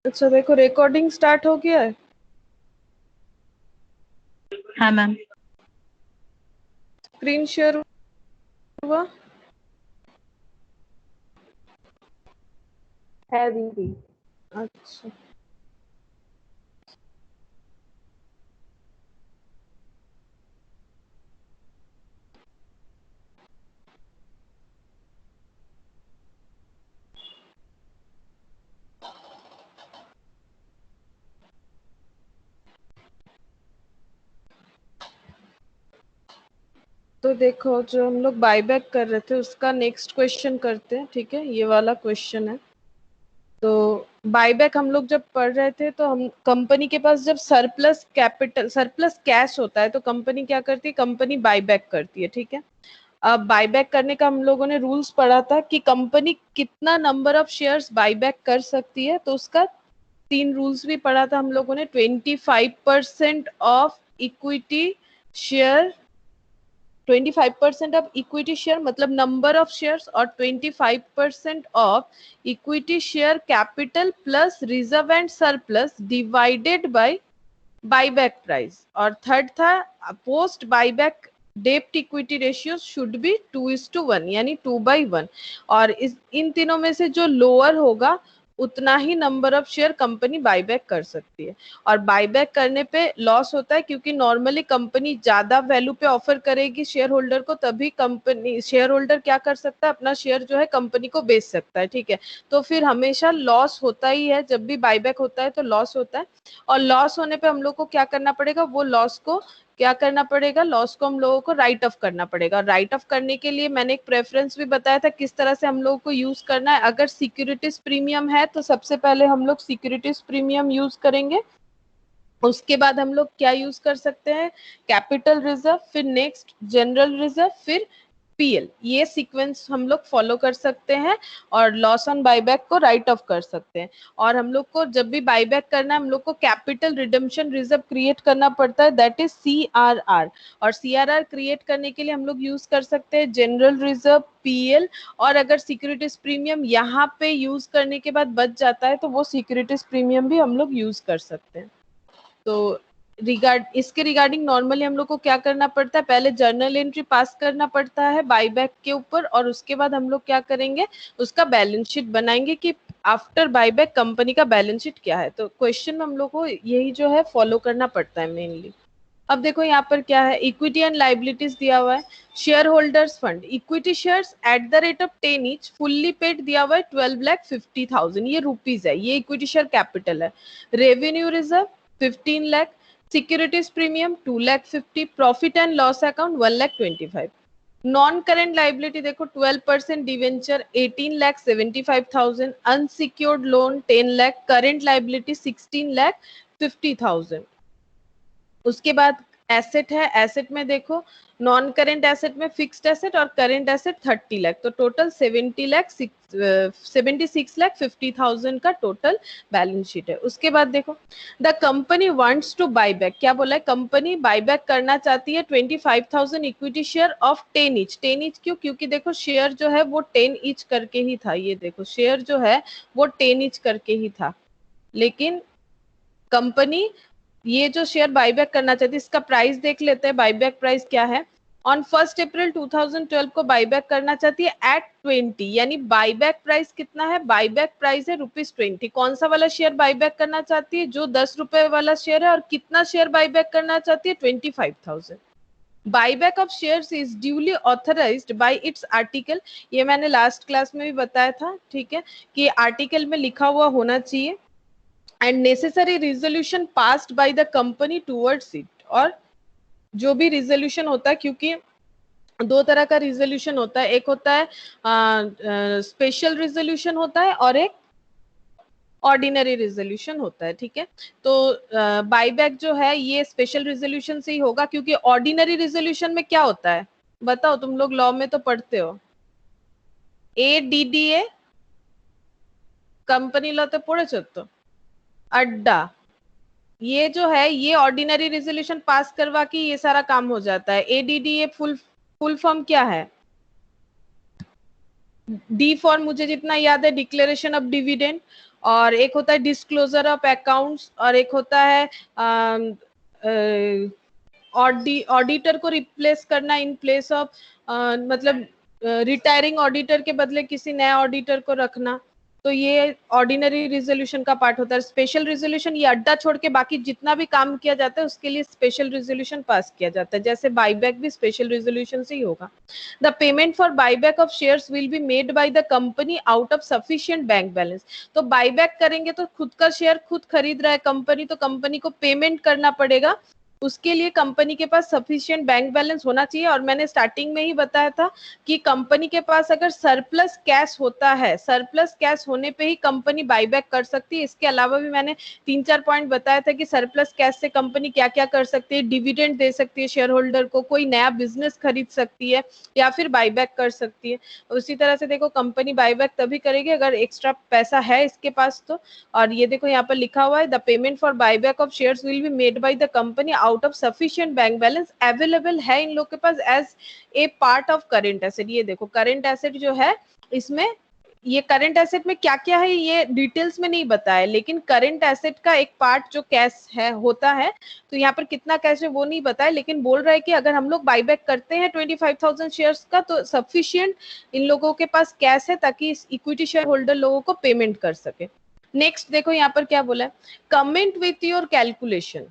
अच्छा देखो, recording start हो गया है। हाँ मैम। स्क्रीन शेयर हुआ है दीदी। अच्छा, तो देखो जो हम लोग बायबैक कर रहे थे उसका नेक्स्ट क्वेश्चन करते हैं। ठीक है, ये वाला क्वेश्चन है। तो बायबैक हम लोग जब पढ़ रहे थे तो हम कंपनी के पास जब सरप्लस कैपिटल सरप्लस कैश होता है तो कंपनी क्या करती है, कंपनी बायबैक करती है। ठीक है, अब बायबैक करने का हम लोगों ने रूल्स पढ़ा था कि कंपनी कितना नंबर ऑफ शेयर्स बायबैक कर सकती है। तो उसका 3 रूल्स भी पढ़ा था हम लोगों ने। 25% of equity share, 25% of equity share मतलब नंबर ऑफ शेयर्स, और 25% of equity share capital plus reserve and surplus divided by buyback price. और थर्ड था पोस्ट बायबैक डेप्ट इक्विटी रेशियो शुड बी 2:1 यानी 2/1। और इन तीनों में से जो लोअर होगा उतना ही number of share company buyback कर सकती है। और बायबैक करने पे लॉस होता है क्योंकि नॉर्मली कंपनी ज्यादा वैल्यू पे ऑफर करेगी शेयर होल्डर को, तभी कंपनी शेयर होल्डर क्या कर सकता है, अपना शेयर जो है कंपनी को बेच सकता है। ठीक है, तो फिर हमेशा लॉस होता ही है, जब भी बायबैक होता है तो लॉस होता है। और लॉस होने पे हम लोग को क्या करना पड़ेगा, वो लॉस को क्या करना पड़ेगा, लॉस को हम लोगों को राइट ऑफ करना पड़ेगा। राइट ऑफ करने के लिए मैंने एक प्रेफरेंस भी बताया था किस तरह से हम लोगों को यूज करना है। अगर सिक्योरिटीज प्रीमियम है तो सबसे पहले हम लोग सिक्योरिटीज प्रीमियम यूज करेंगे। उसके बाद हम लोग क्या यूज कर सकते हैं, कैपिटल रिजर्व, फिर नेक्स्ट जनरल रिजर्व, फिर पीएल। ये सीक्वेंस हम लोग फॉलो कर सकते हैं और लॉस ऑन बायबैक को राइट ऑफ कर सकते हैं। और हम लोग को जब भी बायबैक करना है हम लोग को कैपिटल रिडेम्पशन रिजर्व क्रिएट करना पड़ता है, दैट इज सीआरआर। और सीआरआर क्रिएट करने के लिए हम लोग यूज कर सकते हैं जनरल रिजर्व, पीएल। और अगर सिक्योरिटीज प्रीमियम यहाँ पे यूज करने के बाद बच जाता है तो वो सिक्योरिटीज प्रीमियम भी हम लोग यूज कर सकते हैं। तो इसके रिगार्डिंग नॉर्मली हम लोग को क्या करना पड़ता है, पहले जर्नल एंट्री पास करना पड़ता है बायबैक के ऊपर, और उसके बाद हम लोग क्या करेंगे, उसका बैलेंस शीट बनाएंगे कि आफ्टर बायबैक कंपनी का बैलेंस शीट क्या है। तो क्वेश्चन में हम लोग को यही जो है फॉलो करना पड़ता है मेनली। अब देखो यहाँ पर क्या है, इक्विटी एंड लाइबिलिटीज दिया हुआ है। Share holders fund equity shares at the rate of 10 each fully paid दिया हुआ है 12,50,000, ये रुपीज है, ये इक्विटी शेयर कैपिटल है। Revenue reserve 15 lakh, securities premium 2,50,000, profit and loss account 1,25,000। Non current liability देखो 12% debenture 18,75,000, unsecured loan 10 lakh, current liability 16,50,000। उसके बाद एसेट है, एसेट में देखो नॉन करेंट एसेट में फिक्स्ड एसेट और करेंट एसेट 30 लाख, तो टोटल 76,50,000 का टोटल बैलेंस शीट है। उसके बाद देखो the company wants to buy back, क्या बोला है, कंपनी बायबैक करना चाहती है 25,000 equity share of 10 each. 10 each क्यों, क्योंकि देखो शेयर जो है वो 10 ईच करके ही था, ये देखो शेयर जो है वो 10 ईच करके ही था। लेकिन कंपनी ये जो शेयर बायबैक करना चाहती है, इसका प्राइस देख लेते हैं, बायबैक प्राइस क्या है। ऑन 1 अप्रैल 2012 को बायबैक करना चाहती है एट 20, यानी बायबैक प्राइस कितना है, बायबैक प्राइस है ₹20। कौन सा वाला शेयर बायबैक करना चाहती है, जो 10 रुपए वाला शेयर है, और कितना शेयर बायबैक करना चाहती है, 25,000। Buyback of shares is duly authorised bye it's article, ये मैंने लास्ट क्लास में भी बताया था। ठीक है, कि आर्टिकल में लिखा हुआ होना चाहिए, and necessary resolution passed by the company towards it. और जो भी रिजोल्यूशन होता है, क्योंकि दो तरह का रिजोल्यूशन होता है, एक होता है स्पेशल रिजोल्यूशन होता है और एक ऑर्डिनरी रिजोल्यूशन होता है। ठीक है, तो बायबैक जो है ये स्पेशल रिजोल्यूशन से ही होगा, क्योंकि ऑर्डिनरी रिजोल्यूशन में क्या होता है बताओ, तुम लोग लॉ में तो पढ़ते हो, ADDA कंपनी लॉ तो पढ़ेছো तो, अड्डा, ये जो है ये ऑर्डिनरी रेजोल्यूशन पास करवा के ये सारा काम हो जाता है। ADDA फुल फॉर्म क्या है, डी फॉर मुझे जितना याद है डिक्लेरेशन ऑफ डिविडेंड, और एक होता है डिस्क्लोजर ऑफ अकाउंट्स, और एक होता है ऑडिटर को रिप्लेस करना इन प्लेस ऑफ, मतलब रिटायरिंग ऑडिटर के बदले किसी नया ऑडिटर को रखना। तो ये ऑर्डिनरी रिजोल्यूशन का पार्ट होता है। स्पेशल रिजोल्यूशन ये अड्डा छोड़ के बाकी जितना भी काम किया जाता है उसके लिए स्पेशल रिजोल्यूशन पास किया जाता है, जैसे बाईबैक भी स्पेशल रिजोल्यूशन से ही होगा। The payment for buyback of shares will be made by the company out of sufficient bank balance. तो बाईबैक करेंगे तो खुद का शेयर खुद खरीद रहा है कंपनी, तो कंपनी को पेमेंट करना पड़ेगा, उसके लिए कंपनी के पास सफिशिएंट बैंक बैलेंस होना चाहिए। और मैंने स्टार्टिंग में ही बताया था कि कंपनी के पास अगर सरप्लस कैश होता है, सरप्लस कैश होने पे ही कंपनी बाईबैक कर सकती है। इसके अलावा भी मैंने 3-4 पॉइंट बताया था कि सरप्लस कैश से कंपनी क्या क्या कर सकती है, डिविडेंड दे सकती है शेयर होल्डर को, कोई नया बिजनेस खरीद सकती है, या फिर बाईबैक कर सकती है। उसी तरह से देखो कंपनी बाईबैक तभी करेगी अगर एक्स्ट्रा पैसा है इसके पास तो। और ये देखो यहाँ पर लिखा हुआ है the payment for buyback of shares will be made by the company out of sufficient bank balance available है इन लोग के पास as a part of current asset. ये देखो करेंट एसेट जो है इसमें, ये करंट एसेट में क्या क्या है ये डिटेल्स में नहीं बताया, लेकिन करंट एसेट का एक पार्ट जो कैश है होता है, तो यहाँ पर कितना कैश है वो नहीं बताया, लेकिन बोल रहा है कि अगर हम लोग बाईबैक करते हैं 25,000 शेयर्स का तो सफिशिएंट इन लोगों के पास कैश है ताकि इस इक्विटी शेयर होल्डर लोगों को पेमेंट कर सके। नेक्स्ट देखो यहाँ पर क्या बोला है, comment with your calculation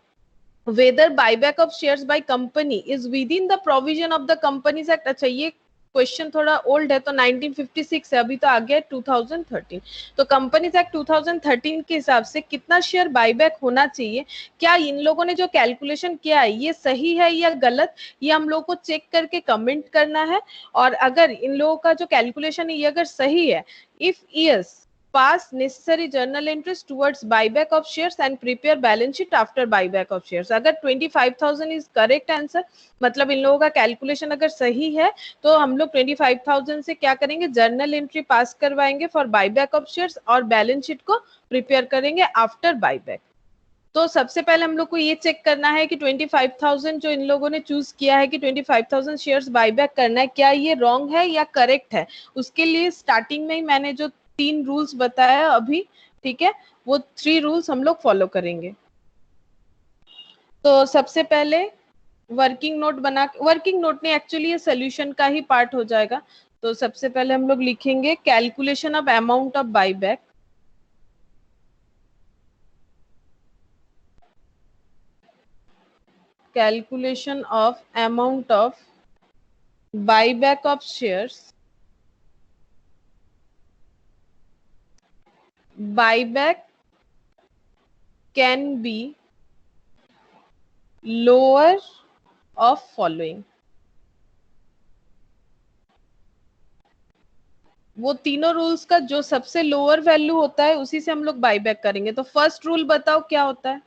whether buyback of shares by company is within the provision of the Companies Act। अच्छा ये क्वेश्चन थोड़ा ओल्ड है तो 1956 है, अभी तो आ गया 2013। तो कंपनीज एक्ट 2013 के हिसाब से कितना शेयर बाईबैक होना चाहिए, क्या इन लोगों ने जो कैलकुलेशन किया है ये सही है या गलत, ये हम लोग को चेक करके कमेंट करना है। और अगर इन लोगों का जो कैलकुलेशन है ये अगर सही है, if yes pass necessary journal entries towards buyback of shares and prepare balance sheet after buyback of shares। अगर 25,000 is correct answer, मतलब इन लोगों का कैलकुलेशन अगर सही है तो हम लोग 25,000 से क्या करेंगे, जर्नल एंट्री पास करवाएंगे फॉर बाईबैक ऑफ शेयर्स और बैलेंस शीट को प्रिपेयर करेंगे आफ्टर बाईबैक। तो सबसे पहले हम लोग को ये चेक करना है कि 25,000 जो इन लोगों ने चूज किया है कि 25,000 शेयर्स बाईबैक करना है, क्या ये रॉन्ग है या करेक्ट है। उसके लिए स्टार्टिंग में ही मैंने जो 3 रूल्स बताया अभी, ठीक है, वो 3 रूल्स हम लोग फॉलो करेंगे। तो सबसे पहले वर्किंग नोट बना, वर्किंग नोट नहीं एक्चुअली ये सोल्यूशन का ही पार्ट हो जाएगा। तो सबसे पहले हम लोग लिखेंगे calculation of amount of buyback, calculation of amount of buyback of shares, buyback can be lower of following। वो तीनों रूल्स का जो सबसे लोअर वैल्यू होता है उसी से हम लोग बाईबैक करेंगे। तो फर्स्ट रूल बताओ क्या होता है,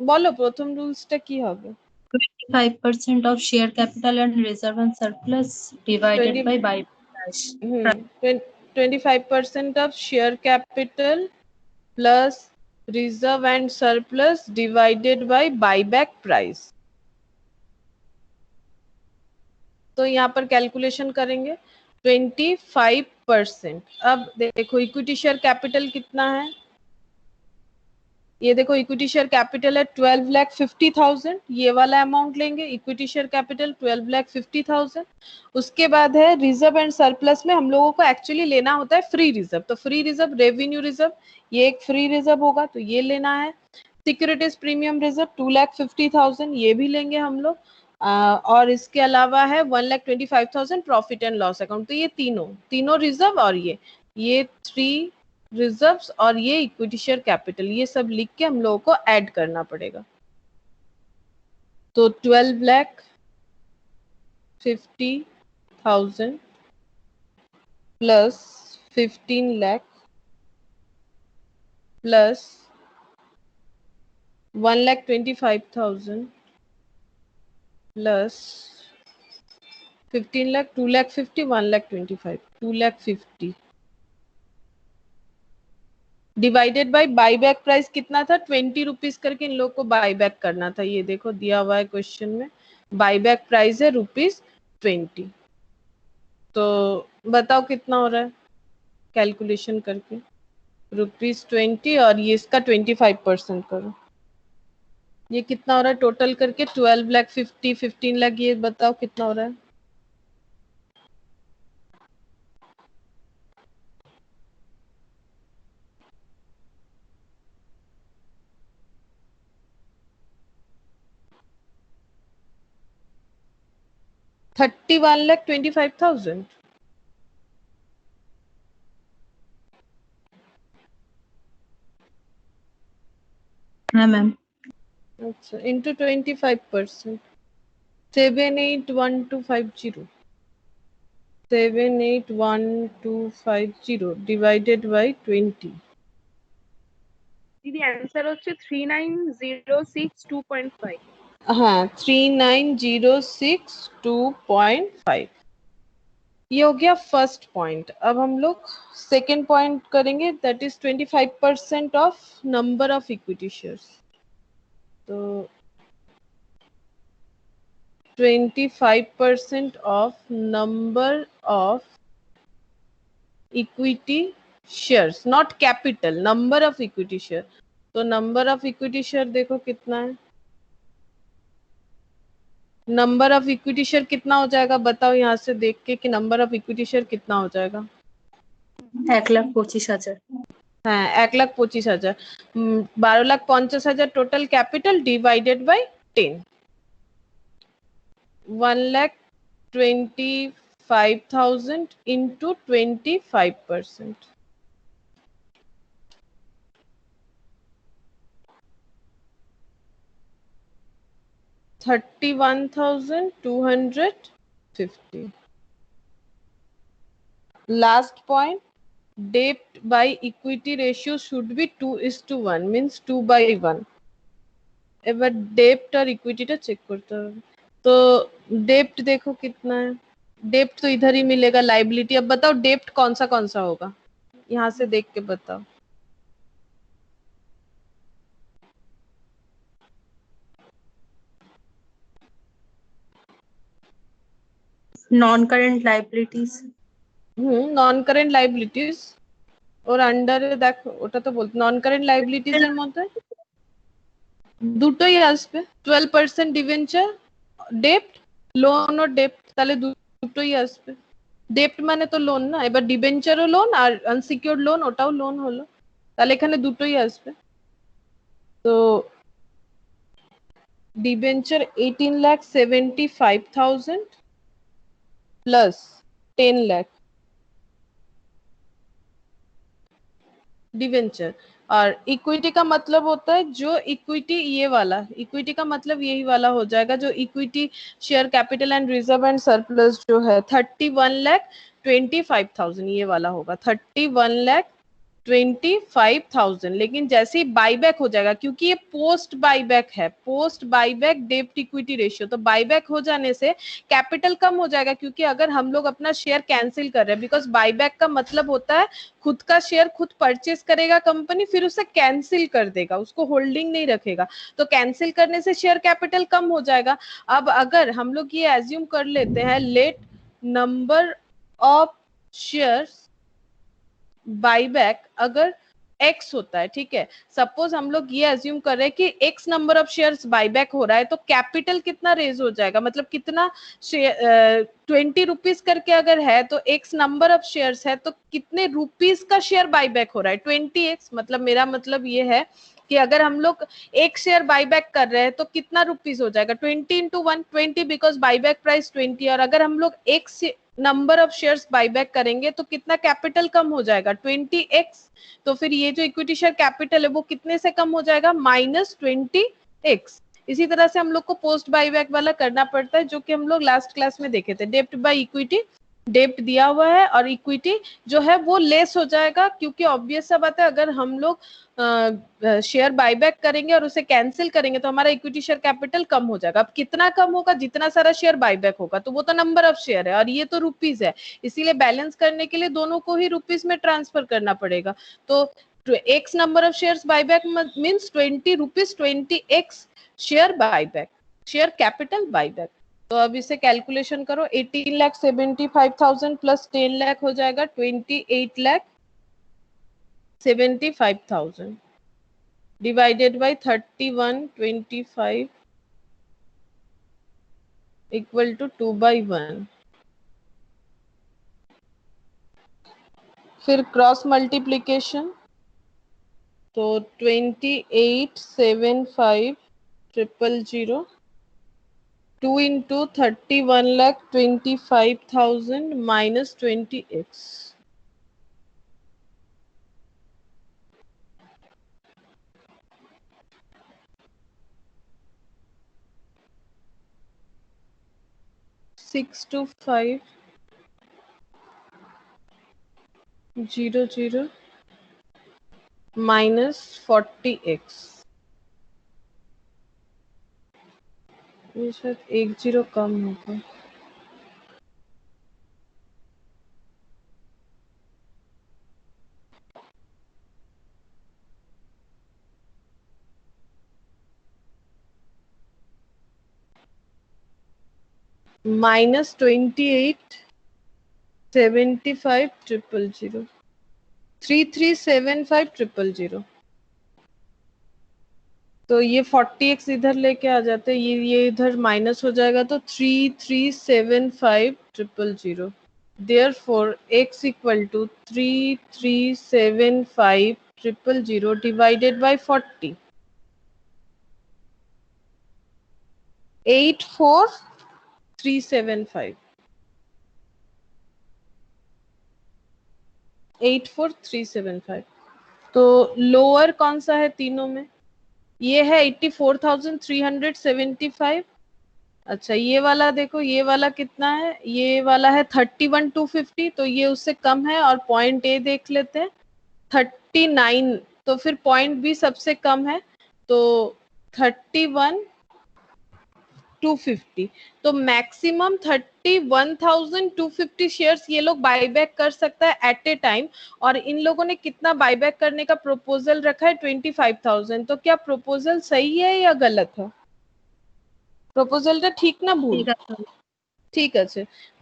बोलो प्रथम रूल्सটা কি হবে? 25% of share capital and reserve and surplus divided 20 by buyback price। 25% of share capital plus reserve and surplus divided by buyback price। तो यहाँ पर कैलकुलेशन करेंगे 25%। अब देखो इक्विटी शेयर कैपिटल कितना है, ये देखो इक्विटी शेयर कैपिटल है 12,50,000, ये वाला अमाउंट लेंगे इक्विटी शेयर कैपिटल 12,50,000। उसके बाद है रिजर्व एंड सरप्लस में हम लोगों को एक्चुअली लेना होता है फ्री रिजर्व, तो फ्री रिजर्व रेवेन्यू रिजर्व, ये एक फ्री रिजर्व होगा तो ये लेना है। सिक्योरिटीज प्रीमियम रिजर्व 2,50,000, ये भी लेंगे हम लोग। और इसके अलावा है 1,25,000 प्रॉफिट एंड लॉस अकाउंट। तो ये तीनों रिजर्व और ये 3 रिजर्व्स और ये इक्विटी शेयर कैपिटल, ये सब लिख के हम लोगों को ऐड करना पड़ेगा। तो 12,50,000 plus 15 lakh plus 1,25,000 plus 15 lakh 2,50,000 1,25,000 2,50,000 divided by by back price कितना था 20 रुपीज करके इन लोग को बाई बैक करना था। ये देखो दिया हुआ है क्वेश्चन में, बाई बैक प्राइस है ₹20। तो बताओ कितना हो रहा है कैलकुलेशन करके, ₹20 और ये इसका 25% करो, ये कितना हो रहा है टोटल करके 12 लाख 50 15 लाख, ये बताओ कितना हो रहा है। ₹31,25,000। हाँ मैम। अच्छा इंटू 25%, 781250, 781250 डिवाइडेड बाई 20। दीदी आंसर হচ্ছে 3906.2.5। हाँ 3906.2.5, ये हो गया फर्स्ट पॉइंट। अब हम लोग सेकेंड पॉइंट करेंगे, that is 25% of number of equity shares. तो 25% of number of equity shares, not capital, number of equity share. तो नंबर ऑफ इक्विटी शेयर देखो कितना है, नंबर ऑफ इक्विटी शेयर कितना हो जाएगा बताओ यहाँ से देख के कि नंबर ऑफ इक्विटी शेयर कितना हो जाएगा। 1,25,000। हाँ 1,25,000, 12,50,000 total capital divided by 10, 1,25,000 into 25%, $31,250। Last point, debt by equity ratio should be 2:1, means 2/1। এবার डेप्ट और इक्विटीটা চেক করতে হবে। तो डेप्ट देखो कितना है, डेप्ट तो इधर ही मिलेगा, लाइबिलिटी। अब बताओ डेप्ट कौन सा होगा, यहाँ से देख के बताओ। Non current liabilities. Non current liabilities ওর আন্ডারে দেখো, ওটা তো বলতে নন কারেন্ট লাইবিলিটিস এর মধ্যে দুটোই আসবে, 12% ডিভেঞ্চার, ডেপ্ট, লোন ও ডেপ্ট, তাহলে দুটোই আসবে। ডেপ্ট মানে তো লোন না, এবার ডিবেঞ্চারও লোন আর আনসিকিউরড লোন ওটাও লোন হলো, তাহলে এখানে দুটোই আসবে। তো ডিবেঞ্চার 18,75,000 प्लस 10 लाख डिवेंचर, और इक्विटी का मतलब होता है जो इक्विटी, ये वाला इक्विटी का मतलब यही वाला हो जाएगा जो equity share capital and reserve and surplus जो है 31,25,000, ये वाला होगा 31,25,000। लेकिन जैसे ही बाईबैक हो जाएगा, क्योंकि ये पोस्ट बाईबैक है, पोस्ट बाईबैक डेप्ट इक्विटी रेशियो, तो बाईबैक हो जाने से कैपिटल कम हो जाएगा, क्योंकि अगर हम लोग अपना शेयर कैंसिल कर रहे हैं, बिकॉज बाईबैक का मतलब होता है खुद का शेयर खुद परचेज करेगा कंपनी, फिर उसे कैंसिल कर देगा, उसको होल्डिंग नहीं रखेगा, तो कैंसिल करने से शेयर कैपिटल कम हो जाएगा। अब अगर हम लोग ये एज्यूम कर लेते हैं, let number of shares buyback अगर x होता है, ठीक है, सपोज हम लोग ये अज्यूम कर रहे हैं कि x number of shares buyback हो रहा है, तो कैपिटल कितना रेज हो जाएगा, मतलब कितना 20 रुपीज करके अगर है तो x नंबर ऑफ शेयर्स है, तो कितने रुपीज का शेयर बाईबैक हो रहा है 20x। मतलब मेरा मतलब ये है कि अगर हम लोग एक शेयर बाईबैक कर रहे हैं तो कितना रुपीज हो जाएगा 20 इंटू 120, बिकॉज बाईबैक प्राइस 20, और अगर हम लोग एक नंबर ऑफ शेयर्स बाईबैक करेंगे तो कितना कैपिटल कम हो जाएगा 20x। तो फिर ये जो इक्विटी शेयर कैपिटल है वो कितने से कम हो जाएगा -20x। इसी तरह से हम लोग को पोस्ट बाईबैक वाला करना पड़ता है, जो कि हम लोग लास्ट क्लास में देखे थे। डेप्ट बाय इक्विटी, डेप्ट दिया हुआ है और इक्विटी जो है वो लेस हो जाएगा, क्योंकि ऑब्वियस सा बात है अगर हम लोग शेयर बाईबैक करेंगे और उसे कैंसिल करेंगे तो हमारा इक्विटी शेयर कैपिटल कम हो जाएगा। अब कितना कम होगा, जितना सारा शेयर बाईबैक होगा, तो वो तो नंबर ऑफ शेयर है और ये तो रुपीज है, इसीलिए बैलेंस करने के लिए दोनों को ही रुपीज में ट्रांसफर करना पड़ेगा। तो x number of shares buyback means 20 rupees 20x share buyback, share capital buyback. तो अब इसे कैलकुलेशन करो, 18,75,000 प्लस 10 लाख हो जाएगा 28,75,000 डिवाइडेड बाय 3125 इक्वल टू 2/1. फिर क्रॉस मल्टीप्लीकेशन, तो 28,75,000 2 into 31,25,000 minus 20x. Six to 5,0,0 minus 40x. ये शायद 1 0 कम होगा. minus 28,75,000 33,75,000. तो ये 40x इधर लेके आ जाते हैं, ये इधर माइनस हो जाएगा तो 33,75,000. Therefore x equal to 33,75,000 divided by 40. 84,375. 84,375. तो लोअर कौन सा है तीनों में? ये है 84,375. अच्छा ये वाला देखो, ये वाला कितना है? ये वाला है 31,250, तो ये उससे कम है. और पॉइंट ए देख लेते हैं 39, तो फिर पॉइंट बी सबसे कम है, तो 31,250. तो मैक्सिमम 31,250 शेयर्स ये लोग बायबैक कर सकता है एट ए टाइम. और इन लोगों ने कितना बायबैक करने का प्रपोजल रखा है? 25,000. तो क्या प्रपोजल सही है या गलत है? प्रपोजल ठीक ना भूल? ठीक है.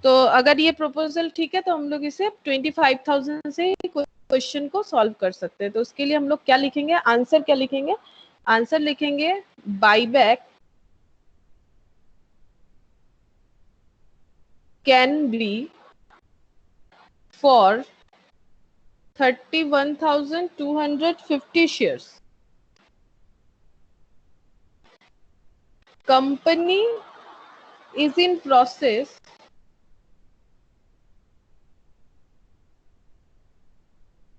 तो अगर ये प्रपोजल ठीक है तो हम लोग इसे 25,000 से क्वेश्चन को सॉल्व कर सकते हैं. तो उसके लिए हम लोग क्या लिखेंगे? आंसर क्या लिखेंगे? आंसर लिखेंगे buyback can be for 31,250 shares. Company is in process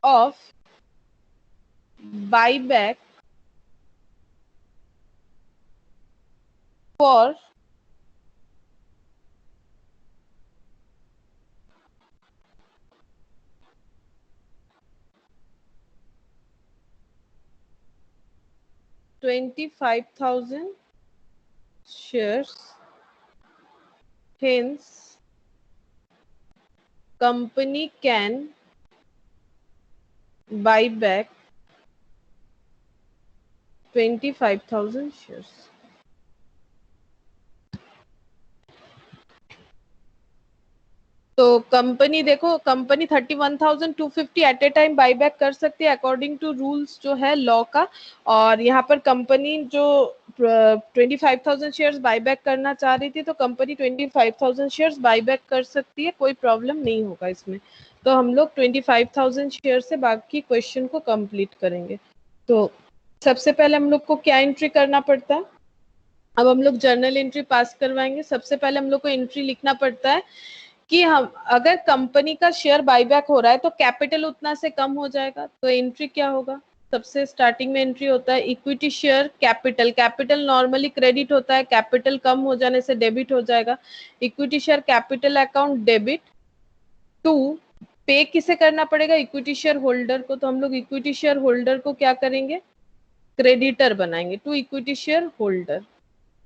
of buyback for 25,000 shares. Hence, company can buy back 25,000 shares. तो कंपनी देखो, company 31,250 at a time buyback कर सकती है अकॉर्डिंग टू रूल्स जो है लॉ का. और यहाँ पर कंपनी जो 25,000 शेयर्स बाईबैक करना चाह रही थी, तो कंपनी 25,000 शेयर्स बाईबैक कर सकती है, कोई प्रॉब्लम नहीं होगा इसमें. तो हम लोग 25,000 शेयर से बाकी क्वेश्चन को कंप्लीट करेंगे. तो सबसे पहले हम लोग को क्या एंट्री करना पड़ता है? अब हम लोग जर्नल एंट्री पास करवाएंगे. सबसे पहले हम लोग को एंट्री लिखना पड़ता है कि हम अगर कंपनी का शेयर बायबैक हो रहा है तो कैपिटल उतना से कम हो जाएगा. तो एंट्री क्या होगा? सबसे स्टार्टिंग में एंट्री होता है equity share capital. Capital normally credit होता है, कैपिटल कम हो जाने से डेबिट हो जाएगा. Equity share capital account debit. To, pay किसे करना पड़ेगा? इक्विटी शेयर होल्डर को. तो हम लोग इक्विटी शेयर होल्डर को क्या करेंगे? क्रेडिटर बनाएंगे टू इक्विटी शेयर होल्डर.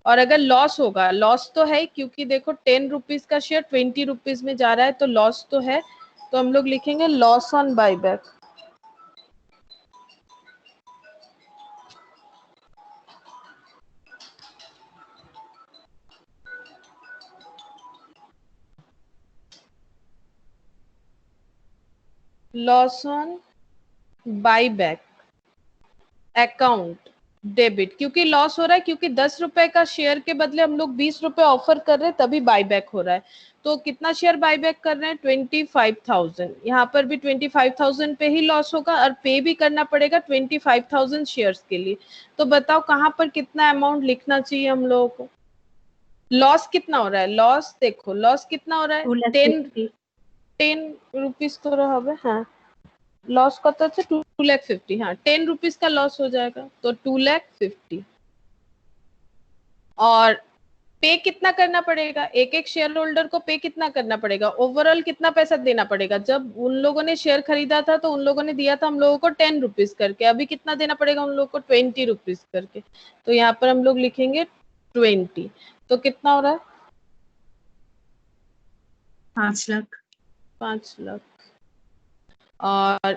और अगर लॉस होगा, लॉस तो है क्योंकि देखो 10 रुपीज का शेयर 20 रुपीज में जा रहा है, तो लॉस तो है. तो हम लोग लिखेंगे loss on buyback. Loss on buyback account debit, क्योंकि लॉस हो रहा है, क्योंकि 10 रुपए का शेयर के बदले हम लोग 20 रुपए ऑफर कर रहे हैं, तभी बाईबैक हो रहा है। तो कितना शेयर बाईबैक कर रहे हैं? 25,000। यहाँ पर भी 25,000 पे ही लॉस होगा और पे भी करना पड़ेगा 25,000 शेयर्स के लिए। तो बताओ कहाँ पर कितना अमाउंट लिखना चाहिए हम लोगों को? लॉस कितना हो रहा है? लॉस देखो, लॉस कितना हो रहा है? 2,50,000 10 रुपीज तो रहा है। हाँ, लॉस कत है? 2,50,000। हाँ, 10 रुपीज का लॉस हो जाएगा, तो 2,50,000। और पे कितना करना पड़ेगा? एक एक शेयर होल्डर को पे कितना करना पड़ेगा? ओवरऑल कितना पैसा देना पड़ेगा? जब उन लोगों ने शेयर खरीदा था तो उन लोगों ने दिया था हम लोगों को 10 रुपीज करके, अभी कितना देना पड़ेगा उन लोगों को? 20 रुपीज करके। तो यहाँ पर हम लोग लिखेंगे 20। तो कितना हो रहा है? 5,00,000। 5 लाख। और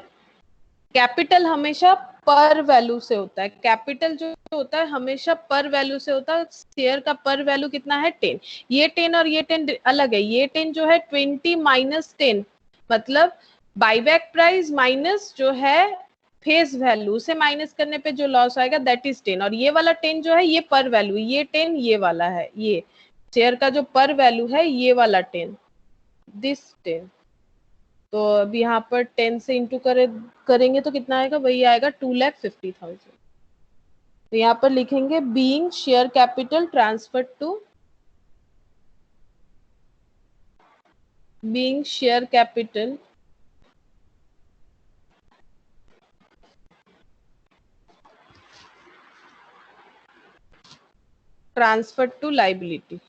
कैपिटल हमेशा पर वैल्यू से होता है। कैपिटल जो होता है हमेशा पर वैल्यू से होता है। शेयर का पर वैल्यू कितना है? 10। ये 10 और ये 10 अलग है। ये 10 जो है 20 माइनस 10, मतलब बाईबैक प्राइस माइनस जो है फेस वैल्यू से माइनस करने पे जो लॉस आएगा दैट इज 10। और ये वाला 10 जो है ये पर वैल्यू, ये 10 ये वाला है, ये शेयर का जो पर वैल्यू है ये वाला 10, दिस 10। तो अब यहाँ पर 10 से इंटू करेंगे तो कितना आएगा? वही आएगा 2,50,000। तो यहाँ पर लिखेंगे being share capital transfer to, being share capital transfer to liability.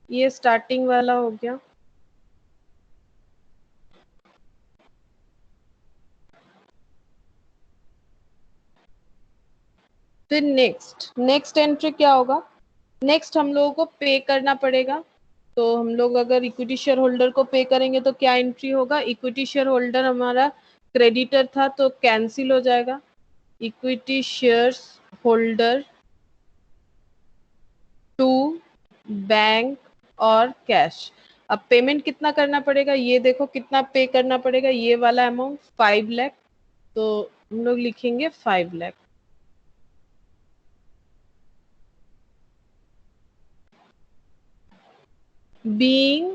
ये स्टार्टिंग वाला हो गया। फिर नेक्स्ट एंट्री क्या होगा? नेक्स्ट हम लोगों को पे करना पड़ेगा। तो हम लोग अगर इक्विटी शेयर होल्डर को पे करेंगे तो क्या एंट्री होगा? इक्विटी शेयर होल्डर हमारा क्रेडिटर था तो कैंसिल हो जाएगा। Equity shares holder to bank और कैश। अब पेमेंट कितना करना पड़ेगा? ये देखो कितना पे करना पड़ेगा, ये वाला अमाउंट 5 लाख। तो हम लोग लिखेंगे 5 लाख। Being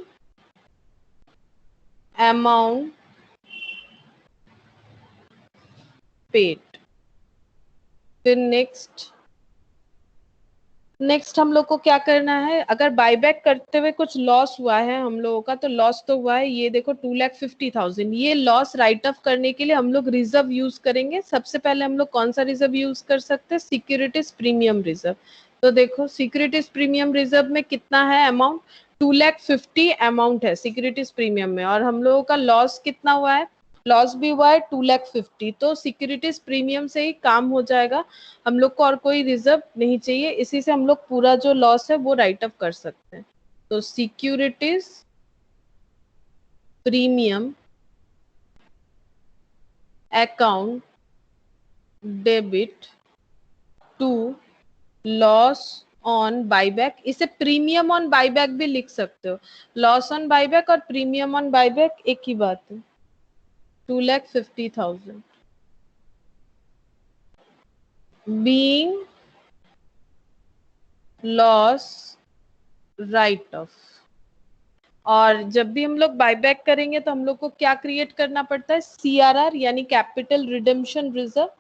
amount paid. फिर नेक्स्ट हम लोग को क्या करना है? अगर बायबैक करते हुए कुछ लॉस हुआ है हम लोगों का, तो लॉस तो हुआ है, ये देखो 2,50,000। ये लॉस राइट ऑफ करने के लिए हम लोग रिजर्व यूज करेंगे। सबसे पहले हम लोग कौन सा रिजर्व यूज कर सकते हैं? Securities premium reserve. तो देखो सिक्योरिटीज प्रीमियम रिजर्व में कितना है अमाउंट? 2,50,000 अमाउंट है सिक्योरिटीज प्रीमियम में, और हम लोगों का लॉस कितना हुआ है? लॉस भी हुआ है 2,50,000। तो सिक्योरिटीज प्रीमियम से ही काम हो जाएगा, हम लोग को और कोई रिजर्व नहीं चाहिए। इसी से हम लोग पूरा जो लॉस है वो राइट अप कर सकते हैं। तो securities premium account debit to loss on buyback. इसे प्रीमियम ऑन बाईबैक भी लिख सकते हो। लॉस ऑन बाईबैक और प्रीमियम ऑन बाईबैक एक ही बात है। 2,50,000 बीइंग लॉस राइट ऑफ। और जब भी हम लोग बायबैक करेंगे तो हम लोग को क्या क्रिएट करना पड़ता है? CRR यानी कैपिटल रिडेम्पशन रिजर्व।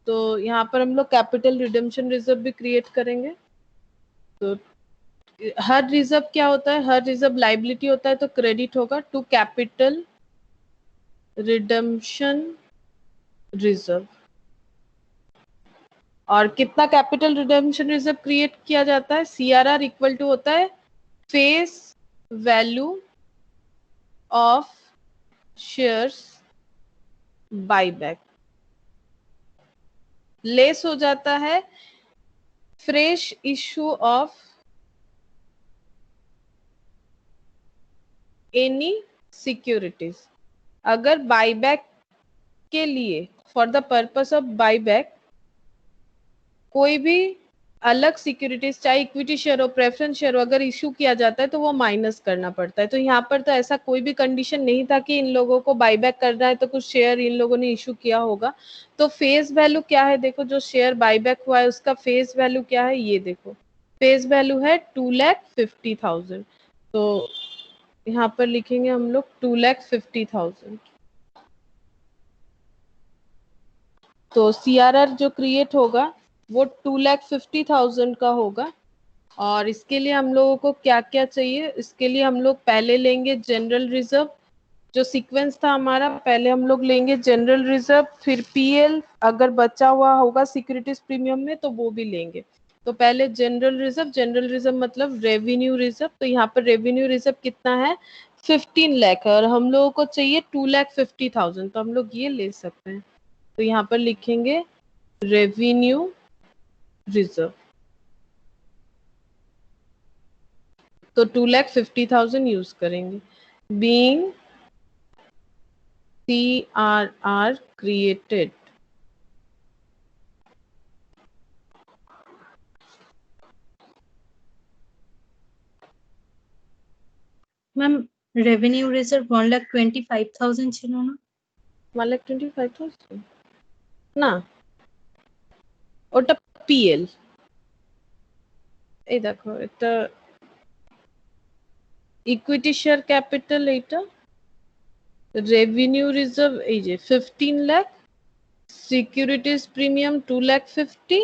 तो यहाँ पर हम लोग कैपिटल रिडेम्पशन रिजर्व भी क्रिएट करेंगे। तो हर रिजर्व क्या होता है? हर रिजर्व लाइबिलिटी होता है, तो क्रेडिट होगा टू कैपिटल रिडेम्पशन रिजर्व। और कितना कैपिटल रिडेम्पशन रिजर्व क्रिएट किया जाता है? CRR इक्वल टू होता है face value of shares buyback, less हो जाता है fresh issue of any securities. अगर बायबैक के लिए for the purpose of buyback कोई भी अलग सिक्योरिटीज चाहे इक्विटी शेयर हो प्रेफरेंस शेयर हो अगर इशू किया जाता है तो वो माइनस करना पड़ता है। तो यहाँ पर तो ऐसा कोई भी कंडीशन नहीं था कि इन लोगों को बाईबैक करना है तो कुछ शेयर इन लोगों ने इशू किया होगा। तो फेस वैल्यू क्या है देखो, जो शेयर बाईबैक हुआ है उसका फेस वैल्यू क्या है, ये देखो फेस वैल्यू है 2,50,000। तो यहाँ पर लिखेंगे हम लोग 2,50,000। तो सीआरआर जो क्रिएट होगा वो 2,50,000 का होगा। और इसके लिए हम लोगों को क्या क्या चाहिए, इसके लिए हम लोग पहले लेंगे जनरल रिजर्व। जो सीक्वेंस था हमारा, पहले हम लोग लेंगे जनरल रिजर्व, फिर पीएल, अगर बचा हुआ होगा सिक्योरिटीज प्रीमियम में तो वो भी लेंगे। तो पहले जनरल रिजर्व, जनरल रिजर्व मतलब रेवेन्यू रिजर्व। तो यहाँ पर रेवेन्यू रिजर्व कितना है, 15 लाख है और हम लोगों को चाहिए 2,50,000। तो हम लोग ये ले सकते हैं। तो यहाँ पर लिखेंगे रेवेन्यू रिजर्व। तो 2,50,000 यूज करेंगे। Being CRR created, ma'am revenue reserve 1,25,000 ছিল না? 1,25,000 না, ওটা পিএল। এই দেখো এটা ইকুইটি শেয়ার ক্যাপিটাল, এইটা রেভিনিউ রিজার্ভ এই যে 15 lakh, securities premium 2,50,000,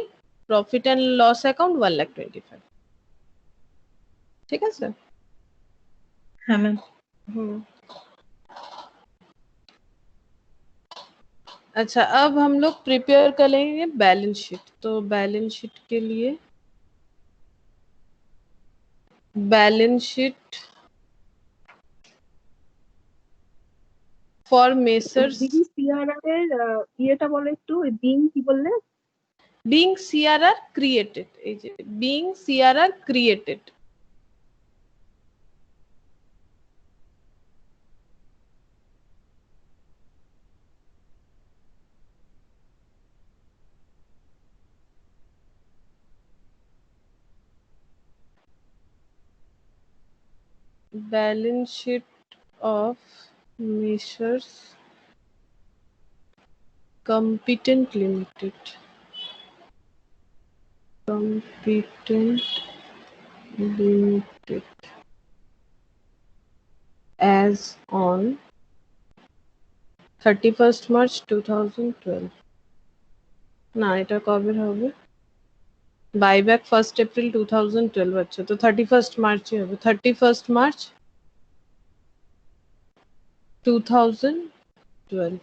profit and loss account 1,25,000। ঠিক আছে। হ্যাঁ ম্যাম। अच्छा, अब हम लोग प्रिपेयर कर लेंगे बैलेंस शीट। तो बैलेंस शीट के लिए बैलेंस शीट फॉर मेसर्स দিদি সিআরআর এর ইয়েটা বলো একটু, বিং কি বললে? being CRR created, এই যে being CRR created। Balance sheet of Messrs Competent Limited, Competent Limited as on 31st March 2012। না, এটা কবে হবে, বাইব্যাক 1st April 2012। अच्छा, तो 31st March ही হবে, 31st March 2012।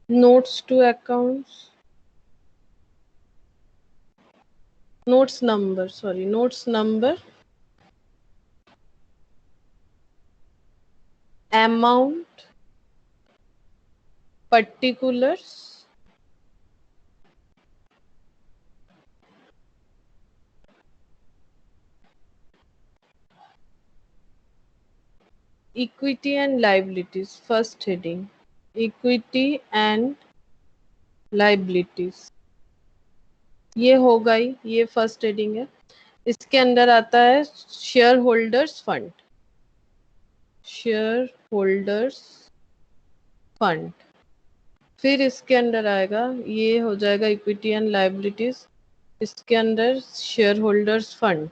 notes to accounts, notes number, sorry, notes number, amount, particulars, equity and liabilities। first heading equity and liabilities, ये होगा ही, ये फर्स्ट हेडिंग है। इसके अंदर आता है share holders fund, share holders fund. फिर इसके अंदर आएगा, ये हो जाएगा इक्विटी एंड लायबिलिटीज, इसके अंदर शेयर होल्डर्स फंड,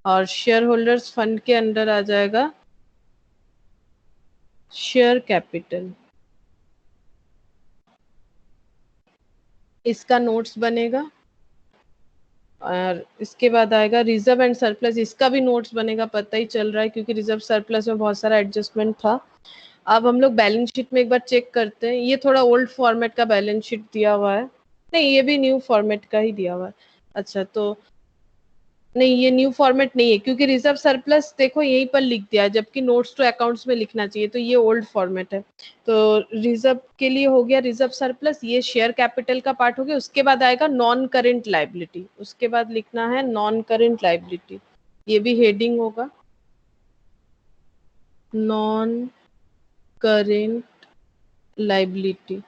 और शेयर होल्डर्स फंड के अंदर आ जाएगा शेयर कैपिटल। इसका नोट्स बनेगा। और इसके बाद आएगा रिजर्व एंड सरप्लस, इसका भी नोट्स बनेगा, पता ही चल रहा है क्योंकि रिजर्व सरप्लस में बहुत सारा एडजस्टमेंट था। अब हम लोग बैलेंस शीट में एक बार चेक करते हैं। ये थोड़ा ओल्ड फॉर्मेट का बैलेंस शीट दिया हुआ है, नहीं ये भी न्यू फॉर्मेट का ही दिया हुआ है। अच्छा, तो नहीं, ये न्यू फॉर्मेट नहीं है क्योंकि रिजर्व सरप्लस देखो यहीं पर लिख दिया है, जबकि नोट्स टू अकाउंट्स में लिखना चाहिए, तो ये ओल्ड फॉर्मेट है। तो रिजर्व के लिए हो गया रिजर्व सरप्लस, ये शेयर कैपिटल का पार्ट हो गया। उसके बाद आएगा नॉन करेंट लाइबिलिटी, उसके बाद लिखना है नॉन करेंट लाइबिलिटी, ये भी हेडिंग होगा नॉन करेंट लाइबिलिटी।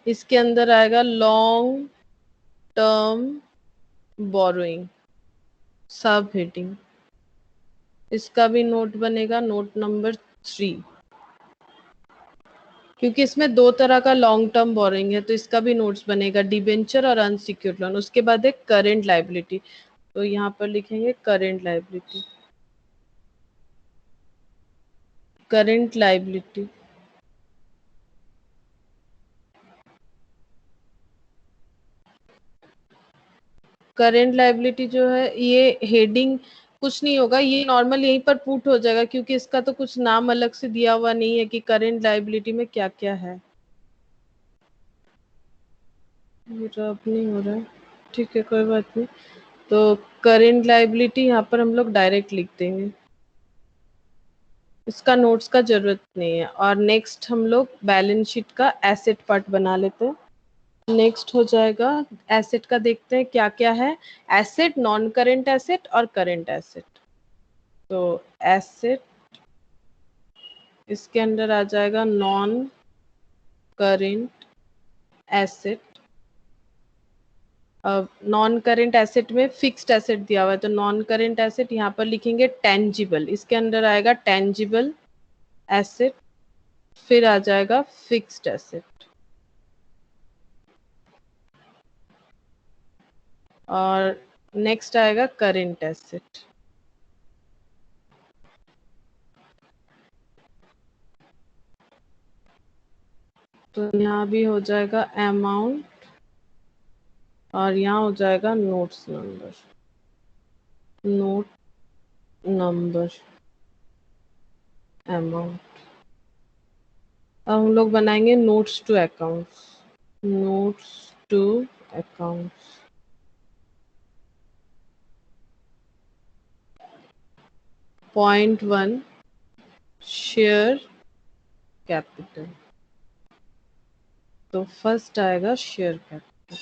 इसके अंदर आएगा लॉन्ग टर्म बोरोइंग, सब हेडिंग। इसका भी नोट बनेगा, नोट नंबर 3, क्योंकि इसमें दो तरह का लॉन्ग टर्म बोरोइंग है, तो इसका भी नोट्स बनेगा, डिबेंचर और अनसिक्योर्ड लोन। उसके बाद एक करेंट लाइबिलिटी, तो यहाँ पर लिखेंगे current liability, current liability. Current liability जो है ये हेडिंग कुछ नहीं होगा, ये नॉर्मल यहीं पर पुट हो जाएगा, क्योंकि इसका तो कुछ नाम अलग से दिया हुआ नहीं है कि करेंट लाइबिलिटी में क्या क्या है। ये रब नहीं हो रहा है, ठीक है कोई बात नहीं। तो करेंट लाइबिलिटी यहाँ पर हम लोग डायरेक्ट लिख देंगे, इसका नोट्स का जरूरत नहीं है। और नेक्स्ट हम लोग बैलेंस शीट का एसेट पार्ट बना लेते हैं। नेक्स्ट हो जाएगा एसेट का, देखते हैं क्या क्या है। एसेट, नॉन करेंट एसेट और करेंट एसेट। तो एसेट, इसके अंदर आ जाएगा नॉन करेंट एसेट। अब नॉन करेंट एसेट में फिक्स्ड एसेट दिया हुआ है, तो नॉन करेंट एसेट यहाँ पर लिखेंगे टेंजिबल, इसके अंदर आएगा टेंजिबल एसेट, फिर आ जाएगा फिक्स्ड एसेट, और नेक्स्ट आएगा करेंट एसेट। तो यहाँ भी हो जाएगा अमाउंट, और यहाँ हो जाएगा notes number, note number, amount. अब हम लोग बनाएंगे notes to accounts, notes to accounts. Point 1 share capital, तो फर्स्ट आएगा शेयर कैपिटल।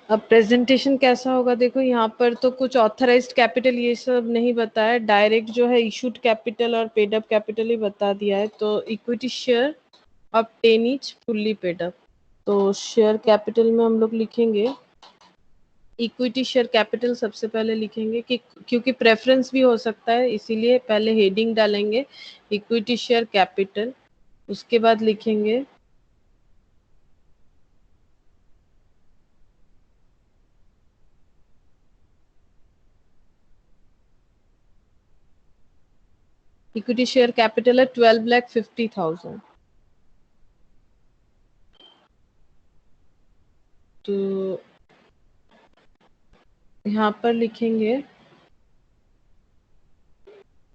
अब प्रेजेंटेशन कैसा होगा देखो, यहाँ पर तो कुछ ऑथराइज्ड कैपिटल ये सब नहीं बताया, डायरेक्ट जो है इशूड कैपिटल और पेड अप कैपिटल ही बता दिया है। तो equity share obtain etch fully paid up, तो शेयर कैपिटल में हम लोग लिखेंगे इक्विटी शेयर कैपिटल सबसे पहले लिखेंगे, कि क्योंकि प्रेफरेंस भी हो सकता है इसीलिए पहले हेडिंग डालेंगे इक्विटी शेयर कैपिटल। उसके बाद लिखेंगे इक्विटी शेयर कैपिटल है 12,50,000, तो यहाँ पर लिखेंगे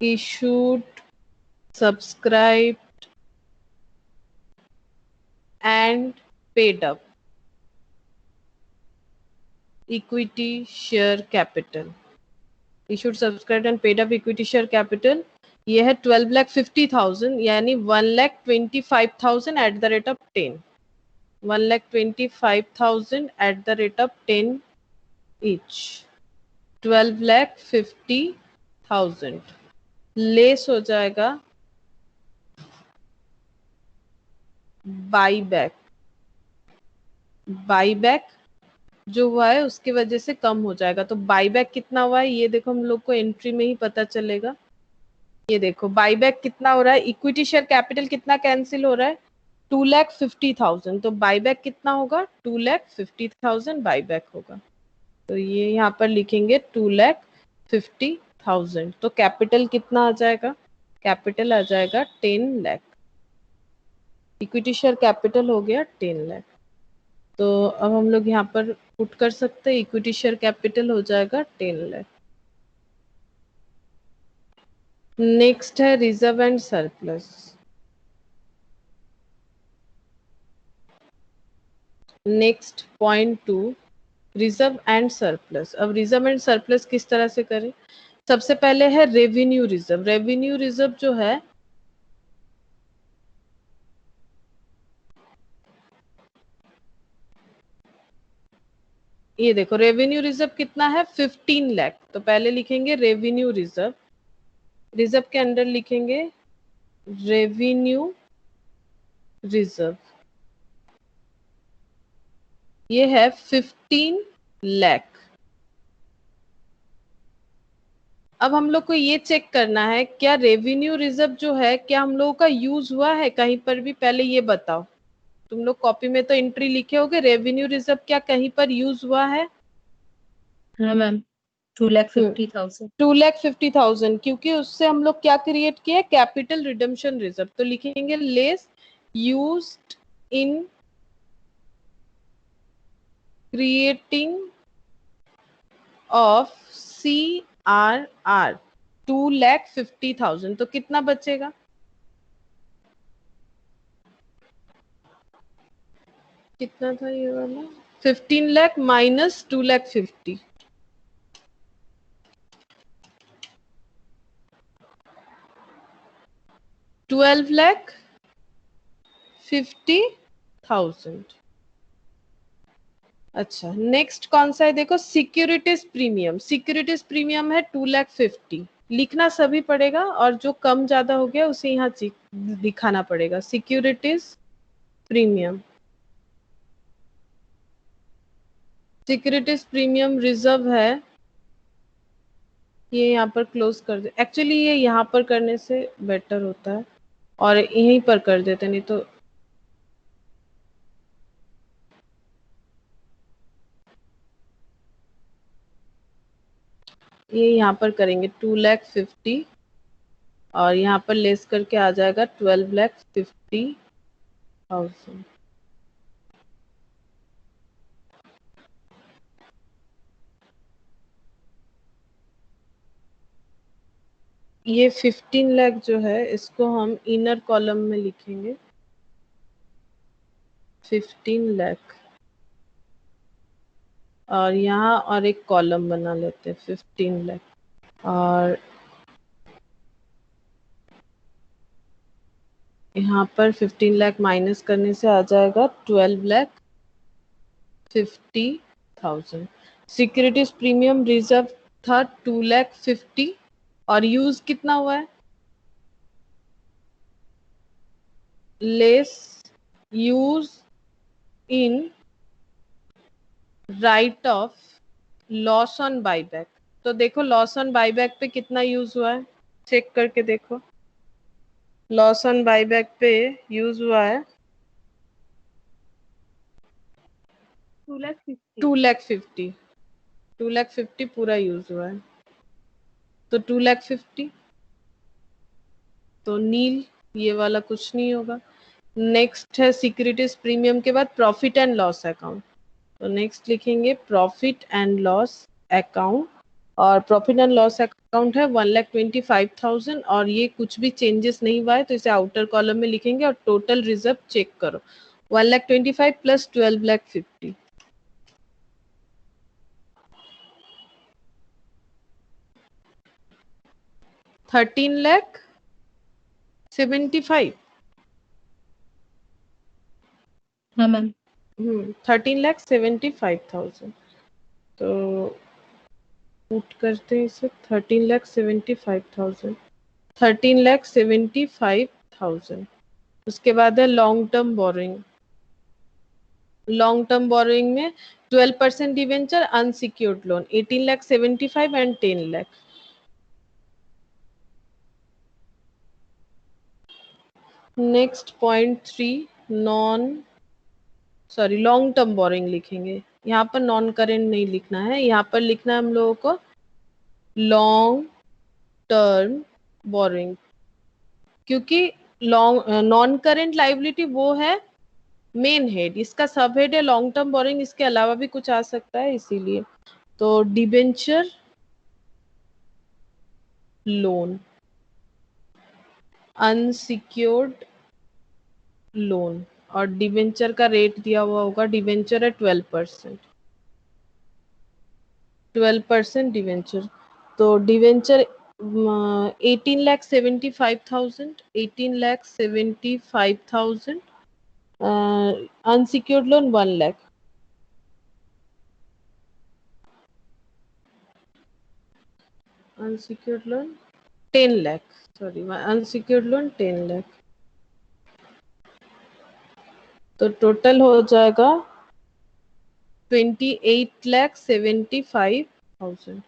issued, subscribed and paid up equity share capital, issued, subscribed and paid up equity share capital ये है 12,50,000, यानी 1,25,000 at the rate of 10, 1,25,000 at the rate of 10 each, 12,50,000 less हो जाएगा बाईबैक, बाईबैक जो हुआ है उसकी वजह से कम हो जाएगा। तो बाईबैक कितना हुआ है ये देखो, हम लोग को एंट्री में ही पता चलेगा। ये देखो बाईबैक कितना हो रहा है, इक्विटी शेयर कैपिटल कितना कैंसिल हो रहा है 2,50,000, तो बाईबैक कितना होगा 2,50,000 बाईबैक होगा। तो ये यहाँ पर लिखेंगे 2,50,000, तो कैपिटल कितना आ जाएगा, कैपिटल आ जाएगा 10 लाख, इक्विटी शेयर कैपिटल हो गया 10 लाख। तो अब हम लोग यहाँ पर पुट कर सकते हैं इक्विटी शेयर कैपिटल हो जाएगा 10 लाख। नेक्स्ट है reserve and surplus. Next point 2 reserve and surplus. अब रिजर्व एंड सरप्लस किस तरह से करें? सबसे पहले है रेवेन्यू रिजर्व। रेवेन्यू रिजर्व जो है ये देखो, रेवेन्यू रिजर्व कितना है 15 लाख। तो पहले लिखेंगे रेवेन्यू रिजर्व, रिजर्व के अंदर लिखेंगे रेवेन्यू रिजर्व, ये है 15 लाख। अब हम लोग को ये चेक करना है क्या रेवेन्यू रिजर्व जो है क्या हम लोगों का यूज हुआ है कहीं पर भी, पहले ये बताओ। तुम लोग कॉपी में तो एंट्री लिखे होगे, रेवेन्यू रिजर्व क्या कहीं पर यूज हुआ है? हाँ मैम, 2,50,000। 2,50,000, क्योंकि उससे हम लोग क्या क्रिएट किया? Capital redemption reserve. तो लिखेंगे less used in creating of CRR 2,50,000। तो कितना बचेगा? कितना था ये वाला? 15 लाख माइनस 2,50,000, 12,50,000। अच्छा, नेक्स्ट कौन सा है देखो, सिक्योरिटीज प्रीमियम। सिक्योरिटीज प्रीमियम है 2,50,000। लिखना सभी पड़ेगा और जो कम ज्यादा हो गया उसे यहाँ दिखाना पड़ेगा। Securities premium, securities premium reserve है, ये यहाँ पर क्लोज कर दे। एक्चुअली ये यहाँ पर करने से बेटर होता है और यहीं पर कर देते, नहीं तो ये यहाँ पर करेंगे 2,50,000 और यहाँ पर लेस करके आ जाएगा 12,50,000। ये 15 लाख जो है इसको हम इनर कॉलम में लिखेंगे 15 लाख, और यहाँ और एक कॉलम बना लेते हैं 15 लाख, और यहाँ पर 15 लाख माइनस करने से आ जाएगा 12,50,000। सिक्योरिटीज प्रीमियम रिजर्व था 2,50,000 और यूज कितना हुआ है? Less use in right of loss on buyback. तो देखो लॉस ऑन बाईबैक पे कितना यूज हुआ है, चेक करके देखो। लॉस ऑन बाईबैक पे यूज हुआ है 2,50,000। 2,50,000, 2,50,000 पूरा यूज हुआ है। तो 2,50,000 तो नील, ये वाला कुछ नहीं होगा। नेक्स्ट है सिक्योरिटीज प्रीमियम के बाद प्रॉफिट एंड लॉस अकाउंट। तो नेक्स्ट लिखेंगे प्रॉफिट एंड लॉस अकाउंट, और प्रॉफिट एंड लॉस अकाउंट है 1,25,000 और ये कुछ भी चेंजेस नहीं हुआ है तो इसे आउटर कॉलम में लिखेंगे। और टोटल रिजर्व चेक करो 1,25,000 प्लस 12,50,000, 13,75,000। हाँ मैम। 13,75,000। तो पुट करते हैं इसे 13,75,000, 13,75,000। उसके बाद है long term borrowing. Long term borrowing में 12% debenture, unsecured loan 18,75,000 and 10 lakh. Next point 3 long term borrowing लिखेंगे। यहाँ पर नॉन करेंट नहीं लिखना है, यहाँ पर लिखना है हम लोगों को लॉन्ग टर्म बोरोइंग, क्योंकि नॉन करेंट लाइबिलिटी वो है मेन हेड, इसका सब हेड है लॉन्ग टर्म बोरोइंग, इसके अलावा भी कुछ आ सकता है इसीलिए। तो डिबेंचर लोन, अनसिक्योर्ड लोन, और डिवेंचर का रेट दिया हुआ होगा, डिवेंचर है 12%, 12% डिवेंचर, तो debenture 18,75,000, 18,75,000, unsecured loan 1 lakh, unsecured loan 10 lakh, sorry unsecured loan 10 lakh, तो टोटल हो जाएगा 28,75,000,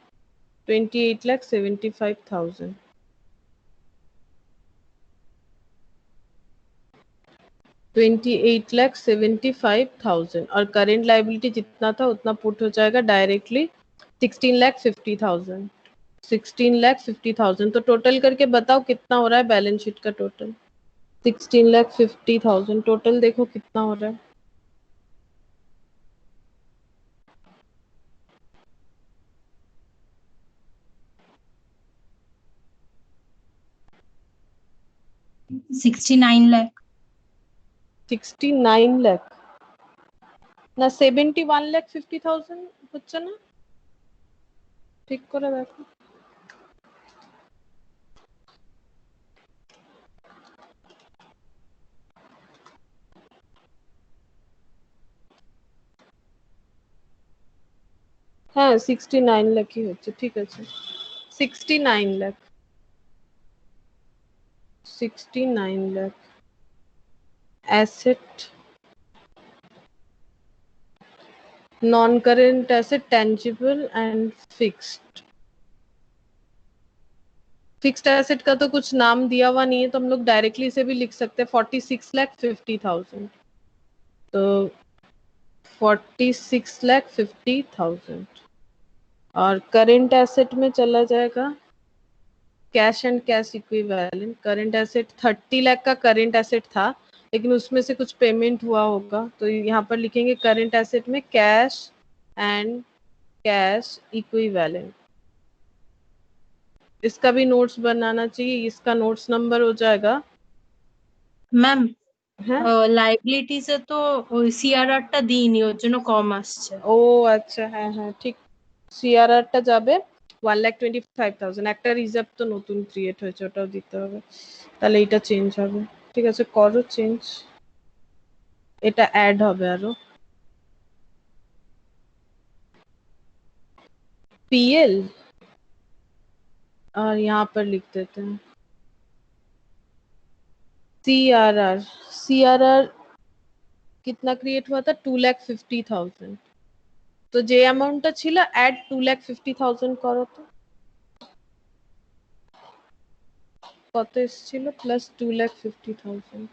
28,75,000, 28,75,000, और करेंट लाइबिलिटी जितना था उतना पुट हो जाएगा डायरेक्टली 16,50,000, 16,50,000, तो टोटल करके बताओ कितना हो रहा है बैलेंस शीट का टोटल। 16,50,000 टोटल देखो कितना हो रहा है। $69 lakh। 69 লাখ না 71,50,000 হচ্ছে না? ঠিক করে দেখো। হ্যাঁ 69 লাখই হচ্ছে, ঠিক আছে 69 lakh, 69 lakh asset, non-current asset, tangible and fixed। Fixed asset का तो कुछ नाम दिया हुआ नहीं है, तो हम लोग डायरेक्टली इसे भी लिख सकते हैं 46,50,000, तो 46,50,000, और करेंट एसेट में चला जाएगा cash and cash equivalent. Current asset 30 lakh का करेंट एसेट था, लेकिन उसमें से कुछ पेमेंट हुआ होगा, तो यहाँ पर लिखेंगे करेंट एसेट में कैश एंड कैश इक्विवेलेंट। इसका भी नोट्स बनाना चाहिए, इसका नोट्स नंबर हो जाएगा ম্যাম है। লাইবিলিটিসে তো ওই সিআরআরটা দিইনি, ওর জন্য কম আসছে। ও আচ্ছা, হ্যাঁ হ্যাঁ ঠিক, সিআরআরটা যাবে 1,25,000, একটা রিজার্ভ তো নতুন ক্রিয়েট হয়েছে ওটাও দিতে হবে, তাহলে এটা চেঞ্জ হবে। ঠিক আছে করো চেঞ্জ, এটা ऐड হবে আরো। पीएल और यहाँ पर लिख देते हैं सीआरआर। सीआरआर कितना क्रिएट हुआ था 2,50,000, তো যে অ্যামাউন্টটা ছিল ऐड 2,50,000 করো তো কত এসেছিল plus 2,50,000,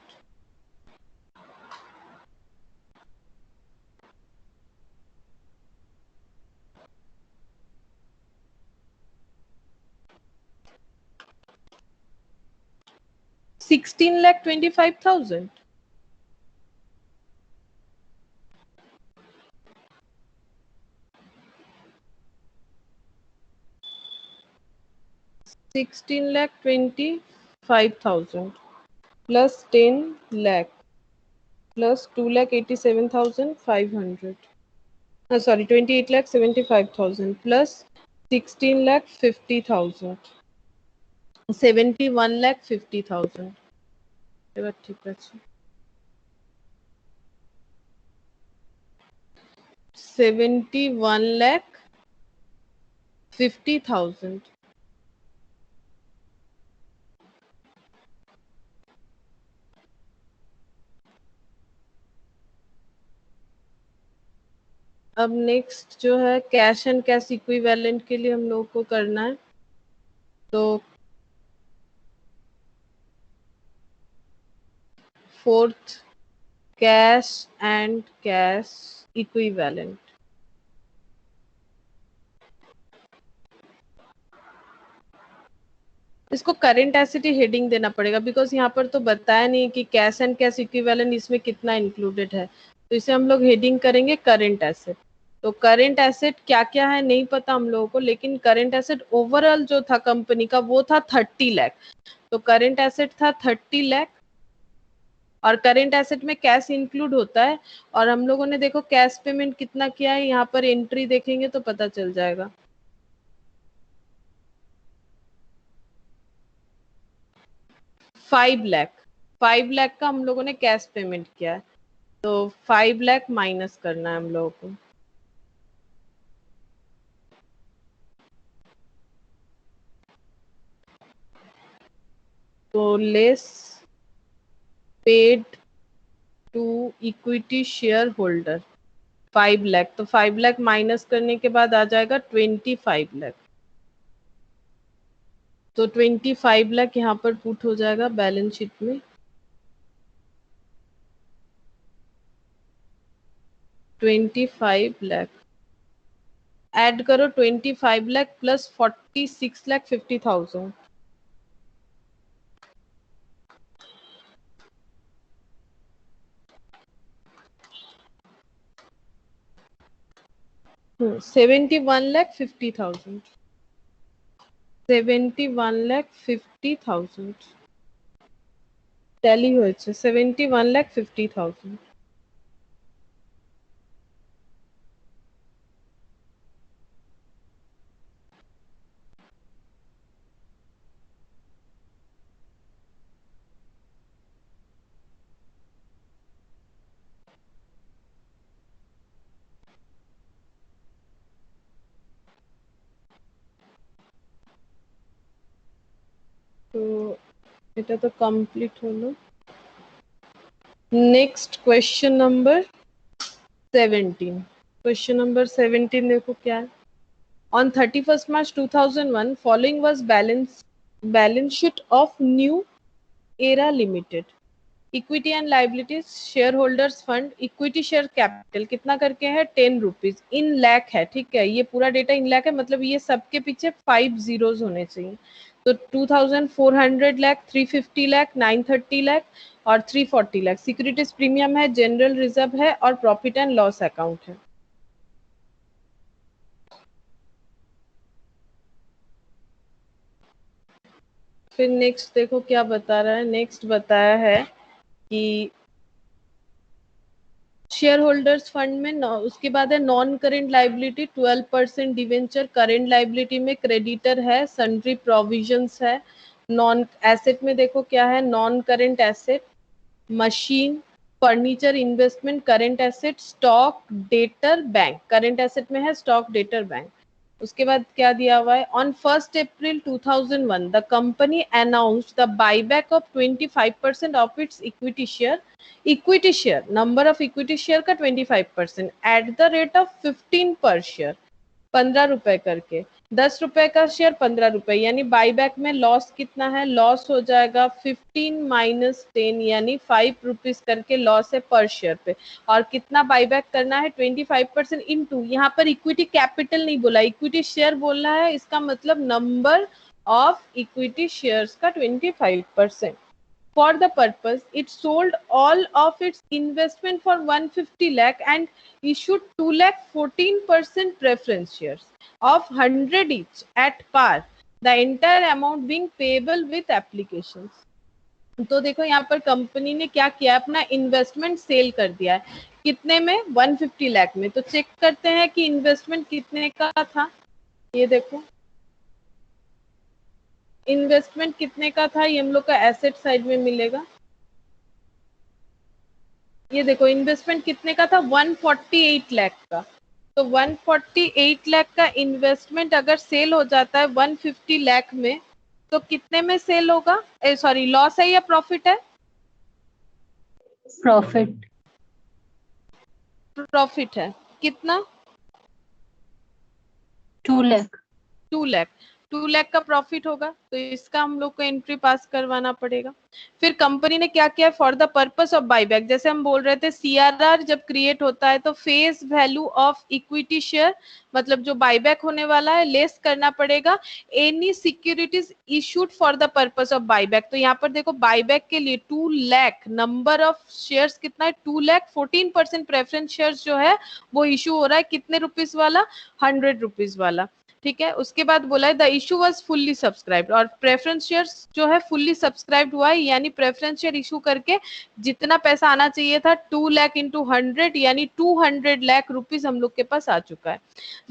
$16,25,000। $16,25,000 plus 10 lakh plus 2,87,500. Sorry, 28,75,000 plus 16,50,000, 71,50,000। এবার ঠিক আছে 71,50,000। अब नेक्स्ट जो है कैश एंड कैश इक्विवेलेंट के लिए हम लोगों को करना है, तो fourth cash and cash equivalent, इसको करंट एसेट ही हेडिंग देना पड़ेगा, बिकॉज यहाँ पर तो बताया नहीं कि कैश एंड कैश इक्विवेलेंट इसमें कितना इंक्लूडेड है, तो इसे हम लोग हेडिंग करेंगे करंट एसेट। तो करेंट एसेट क्या क्या है नहीं पता हम लोगों को, लेकिन करेंट एसेट ओवरऑल जो था कंपनी का वो था 30 लाख। तो करेंट एसेट था 30 लाख, और करेंट एसेट में कैश इंक्लूड होता है। और हम लोगों ने देखो कैश पेमेंट कितना किया है, यहाँ पर एंट्री देखेंगे तो पता चल जाएगा। फाइव लाख का हम लोगों ने कैश पेमेंट किया है, तो 5 लाख माइनस करना है हम लोगों को। तो less paid to equity share holder 5 lakh, तो 5 लाख माइनस करने के बाद आ जाएगा 25 लाख। तो 25 लाख यहाँ पर पुट हो जाएगा बैलेंस शीट में। 25 लाख ऐड करो, 25 लाख प्लस 46 लाख 50,000, 71 लाख 50,000, 71 লাখ 50,000 ট্যালি হয়েছে, 71 লাখ 50,000। তো এটা তো কমপ্লিট হলো। Next question number 17। Question number 17 देखो क्या है। On 31st March 2001, following was balance sheet of New Era Limited. Equity and liabilities, share holders fund, equity share capital कितना करके है 10 रुपीज, इन लैख है, ठीक है। ये पूरा डेटा इन लैख है, मतलब ये सबके पीछे 5 जीरोस होने चाहिए। तो 2400 लाख, 350 लाख, 930 लाख और 340 लाख। सिक्योरिटीज प्रीमियम है, जनरल रिजर्व है और प्रॉफिट एंड लॉस अकाउंट है। फिर नेक्स्ट देखो क्या बता रहा है। नेक्स्ट बताया है कि शेयर होल्डर्स फंड में उसके बाद है non current liability 12% debenture, current liability में क्रेडिटर है, सन्ड्री प्रोविजंस है। नॉन एसेट में देखो क्या है, non current asset machine, furniture, investment, current asset, stock, debtor, bank. Current asset में है स्टॉक, डेटर, बैंक। उसके बाद क्या दिया हुआ है, on 1 April 2001 the company announced the buyback of 25% of its equity share, number of equity share का 25% at the rate of 15 पर शेयर, 15 रुपए करके, 10 रुपए का शेयर 15 रुपए, यानी बाईबैक में लॉस कितना है, लॉस हो जाएगा 15 माइनस 10 यानी 5 रुपीज करके लॉस है पर शेयर पे। और कितना बाईबैक करना है 25% इनटू, यहाँ पर इक्विटी कैपिटल नहीं बोला, इक्विटी शेयर बोलना है, इसका मतलब नंबर ऑफ इक्विटी शेयर्स का 25%। For the purpose, it sold all of its investment for 150 lakh and issued 2 lakh 14% preference shares of 100 each at par, the entire amount being payable with applications. तो देखो यहाँ पर company ने क्या किया, अपना investment sell कर दिया है, कितने में 150 लाख में। तो चेक करते हैं कि इन्वेस्टमेंट कितने का था। ये देखो इन्वेस्टमेंट कितने का था, ये हम लोग का एसेट साइड में मिलेगा। ये देखो इन्वेस्टमेंट कितने का था 148 लाख का। तो 148 लाख का इन्वेस्टमेंट अगर सेल हो जाता है 150 लाख में, तो कितने में सेल होगा, सॉरी लॉस है या प्रॉफिट है, प्रॉफिट, है कितना 2 लाख, 2 लाख। 2 लाख का प्रॉफिट होगा, तो इसका हम लोग को एंट्री पास करवाना पड़ेगा। फिर कंपनी ने क्या किया, for the purpose of buyback, जैसे हम बोल रहे थे सीआरआर जब क्रिएट होता है तो face value of equity share, मतलब जो बाईबैक होने वाला है, लेस करना पड़ेगा any securities issued for the purpose of buyback. तो यहाँ पर देखो बाईबैक के लिए 2 लाख, नंबर ऑफ शेयर्स कितना है 2 लाख, 14% प्रेफरेंस शेयर्स जो है वो इशू हो रहा है, कितने रुपीस वाला, 100 रुपीज वाला। ठीक है, उसके बाद बोला है the issue was fully subscribed, और प्रेफरेंस शेयर्स जो है फुल्ली सब्सक्राइब्ड हुआ है, यानी प्रेफरेंस शेयर इशू करके जितना पैसा आना चाहिए था 2 लाख इंटू 100 यानी 200 लाख रुपीस हम लोग के पास आ चुका है।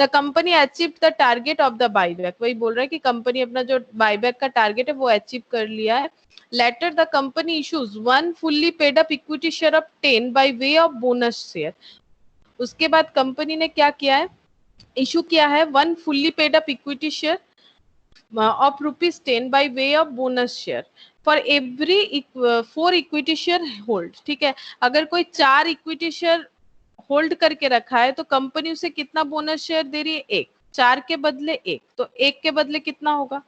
The company achieve the target of the buyback, वही बोल रहा है कि कंपनी अपना जो बाईबैक का टारगेट है वो अचीव कर लिया है। Later the company issues one fully paid up equity share of 10 by way of bonus share। उसके बाद कंपनी ने क्या किया है, इशू किया है one fully paid up equity share of ₹10 by way of bonus share for every 4 equity share hold. ठीक है, अगर कोई 4 इक्विटी शेयर होल्ड करके रखा है तो कंपनी उसे कितना बोनस शेयर दे रही है, एक, 4 के बदले एक, तो एक के बदले कितना होगा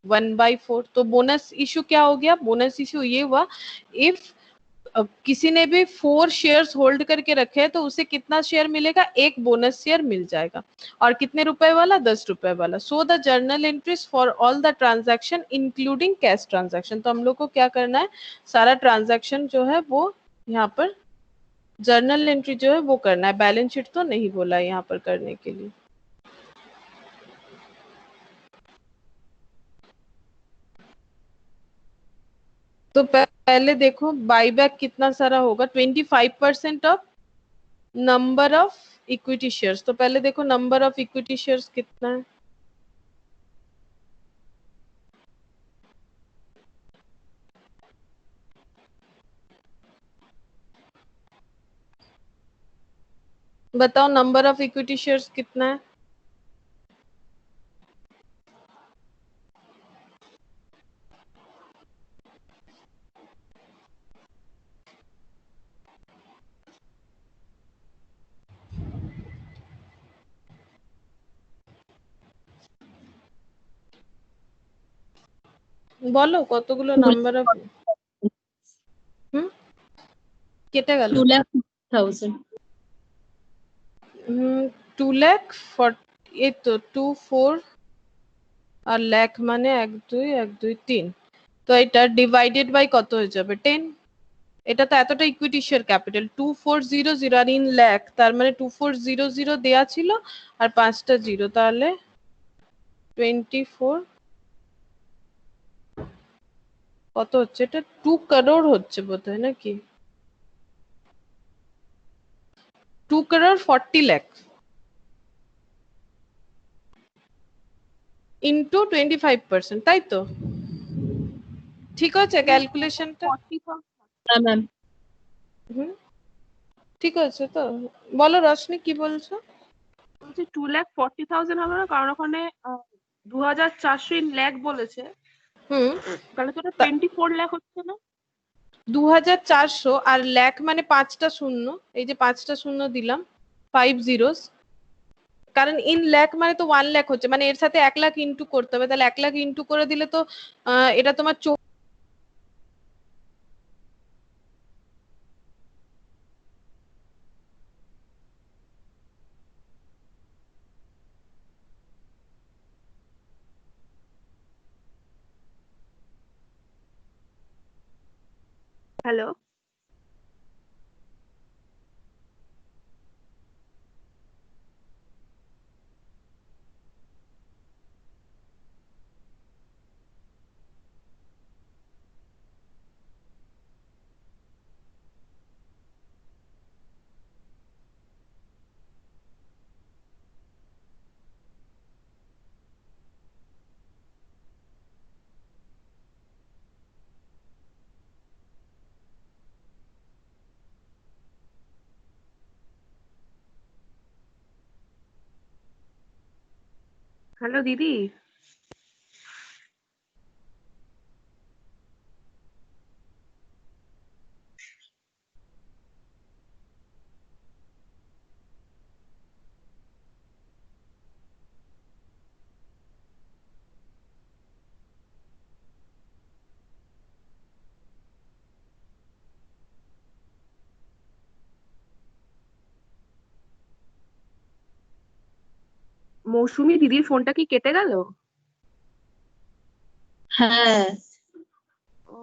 1/4। तो बोनस इशू क्या हो गया, बोनस इशू ये हुआ इफ किसी ने भी 4 शेयर्स होल्ड करके रखे हैं तो उसे कितना शेयर मिलेगा, एक बोनस शेयर मिल जाएगा, और कितने रुपए वाला, 10 रुपए वाला। So the journal entries for all the transaction including cash transaction. तो हम लोग को क्या करना है, सारा ट्रांजैक्शन जो है वो यहाँ पर जर्नल एंट्री जो है वो करना है, बैलेंस शीट तो नहीं बोला है यहाँ पर करने के लिए। तो पहले देखो बाईबैक कितना सारा होगा, 25% of number of equity shares. तो पहले देखो नंबर ऑफ इक्विटी शेयर्स कितना है, बताओ नंबर ऑफ इक्विटी शेयर्स कितना है। বলো কতগুলো নাম্বার অফ, কেটে গেল 2,50,000। 2 লাখ এই তো 2 4 আর লাখ মানে 1 2 1 2 3, তো এটা ডিভাইডেড বাই কত হয়ে যাবে 10। এটা তো এতটা ইকুইটি শেয়ার ক্যাপিটাল 2400 আর ইন লাখ, তার মানে 2400 দেয়া ছিল আর 5টা জিরো, তাহলে 24 কত হচ্ছে, এটা 2 crore হচ্ছে বোধহয় নাকি, 2 crore 40 লাখ ইন্টু 25%, তাই তো, ঠিক আছে ক্যালকুলেশনটা? হ্যাঁ ম্যাম। হুম, ঠিক আছে তো, বলো রশ্মি কি বলছো? বলছি 2,40,000 হবে না, কারণ ওখানে 2,400 ইন লাখ বলেছে, তাহলে তো এটা 24 লাখ হচ্ছে না? 2400 আর লাখ মানে 5টা শূন্য, এই যে 5টা শূন্য দিলাম 5 zeros, কারণ ইন লাখ মানে তো 1 লাখ হচ্ছে, মানে এর সাথে 1 লাখ ইনটু করতে হবে, তাহলে 1 লাখ ইনটু করে দিলে তো এটা তোমার হ্যালো, হ্যালো দিদি। মৌসুমী দিদির ফোনটা কি কেটে গেল? হ্যাঁ ও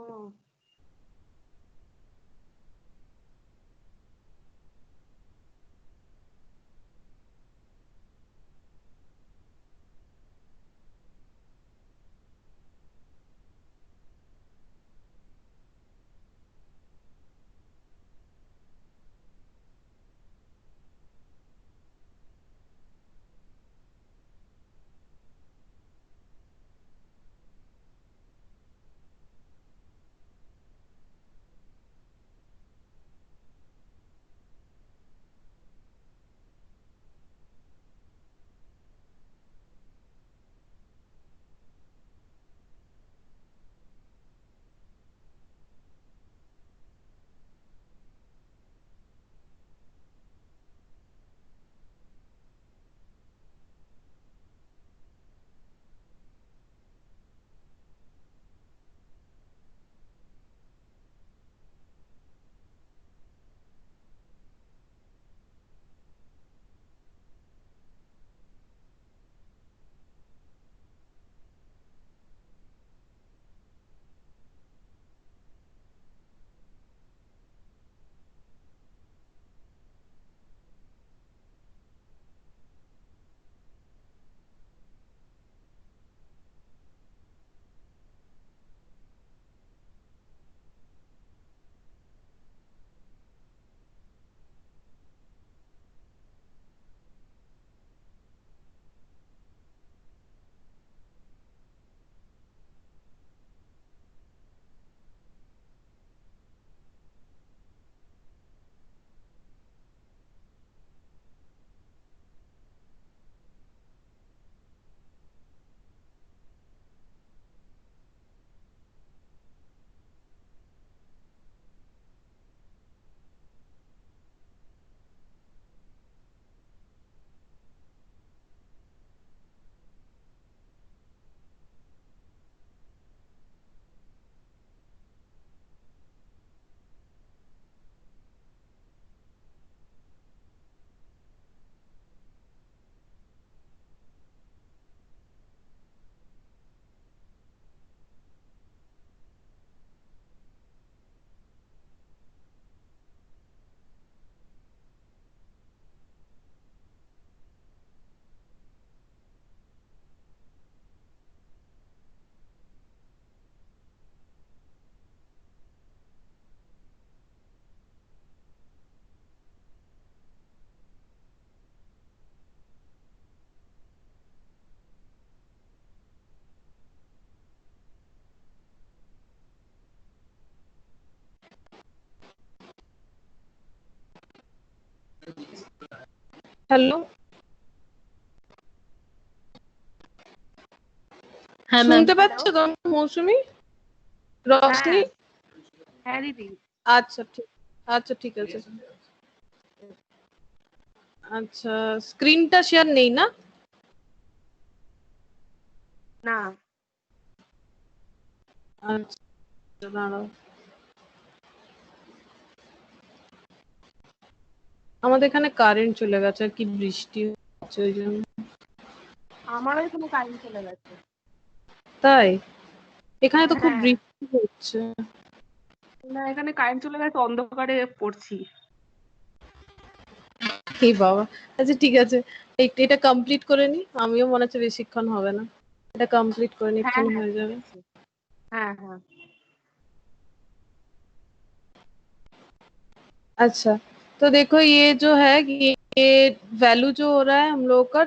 হ্যালো, হ্যাঁ ম্যাম। শুনতে পাচ্ছ তো মৌসুমী, রশনি? হ্যাঁ হ্যাঁ দিদি। আচ্ছা ঠিক, আচ্ছা ঠিক আছে। আচ্ছা, স্ক্রিনটা শেয়ার নেই না? না আচ্ছা দাঁড়াও, আমাদের এখানে কারেন্ট চলে গেছে, আর কি বৃষ্টি হচ্ছে ওই জন্য। আমারও এখানে কারেন্ট চলে গেছে। তাই? এখানে তো খুব হ্যাঁ বৃষ্টি হচ্ছে। না, এখানে কারেন্ট চলে গেছে, অন্ধকারে পড়ছি। এই বাবা, আচ্ছা ঠিক আছে, এটা কমপ্লিট করে নি, আমিও মনে হচ্ছে বেশিক্ষণ হবে না, এটা কমপ্লিট করে নি, হ্যাঁ এক্ষুনি হ্যাঁ হয়ে ঠিক যাবে। আছে। হ্যাঁ হ্যাঁ अच्छा, तो देखो ये जो है, ये वैल्यू जो हो रहा है हम लोग का,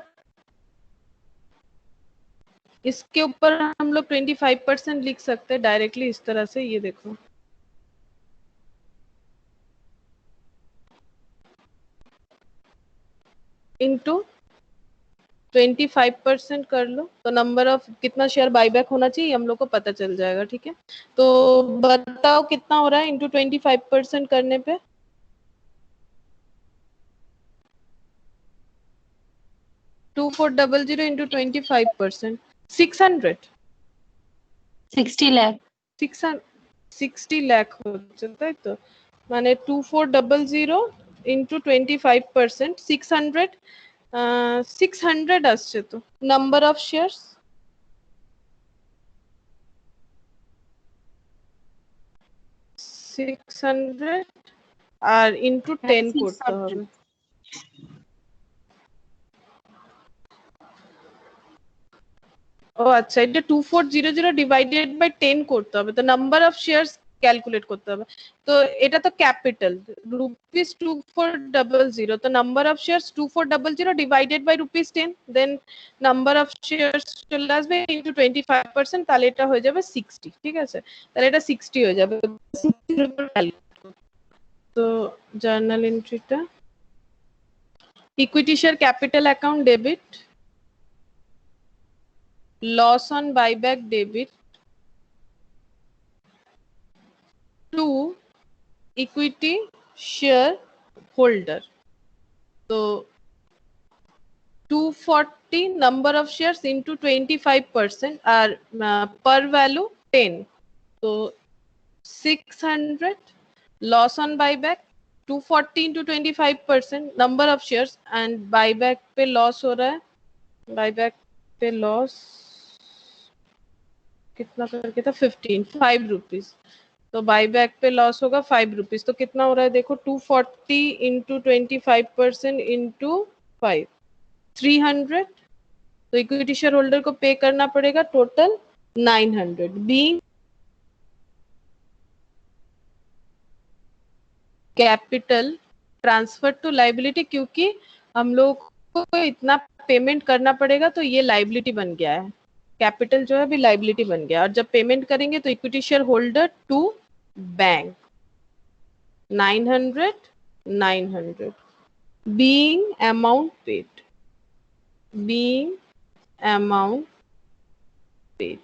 इसके ऊपर हम लोग 25% लिख सकते हैं डायरेक्टली इस तरह से, ये देखो इनटू 25% कर लो, तो नंबर ऑफ कितना शेयर बाईबैक होना चाहिए हम लोग को पता चल जाएगा। ठीक है, तो बताओ कितना हो रहा है इंटू 25% करने पे? 2400 इंटू 25%, 600, 60 লাখ। 60 লাখ হচ্ছে, তাই তো? মানে 2400 ইন্টু 25%, 600 600 আসছে তো নাম্বার অফ শেয়ারস। 600 আর ইনটু 10 করতে হবে। ও আচ্ছা, এটা 2400 ডিভাইডেড বাই 10 করতে হবে, তো নাম্বার অফ শেয়ারস ক্যালকুলেট করতে হবে। তো এটা তো ক্যাপিটাল ₹2400, তো number of shares 2400 divided by ₹10, then number of shares চলে আসবে ইনটু 25%, তাহলে এটা হয়ে যাবে 60। ঠিক আছে, তাহলে এটা 60 হয়ে যাবে। তো জার্নাল এন্ট্রিটা equity share capital account debit, loss on buyback debit to equity share holder. So 240 number of shares into 25% are per value 10. So 600 loss on buyback, 240 into 25% number of shares, and buyback पे loss हो रहा है, buyback पे loss कितना करके था 5 rupees, तो buyback पे लॉस होगा 5 रुपीज। तो कितना हो रहा है देखो, 240 इंटू 25% इंटू 5, 300। तो इक्विटी शेयर होल्डर को पे करना पड़ेगा total 900 being capital transfer to liability, क्योंकि हम लोग को इतना पेमेंट करना पड़ेगा तो ये लाइबिलिटी बन गया है, कैपिटल जो है अभी लाइबिलिटी बन गया। और जब पेमेंट करेंगे तो equity share holder to bank 900 being amount paid, being amount paid।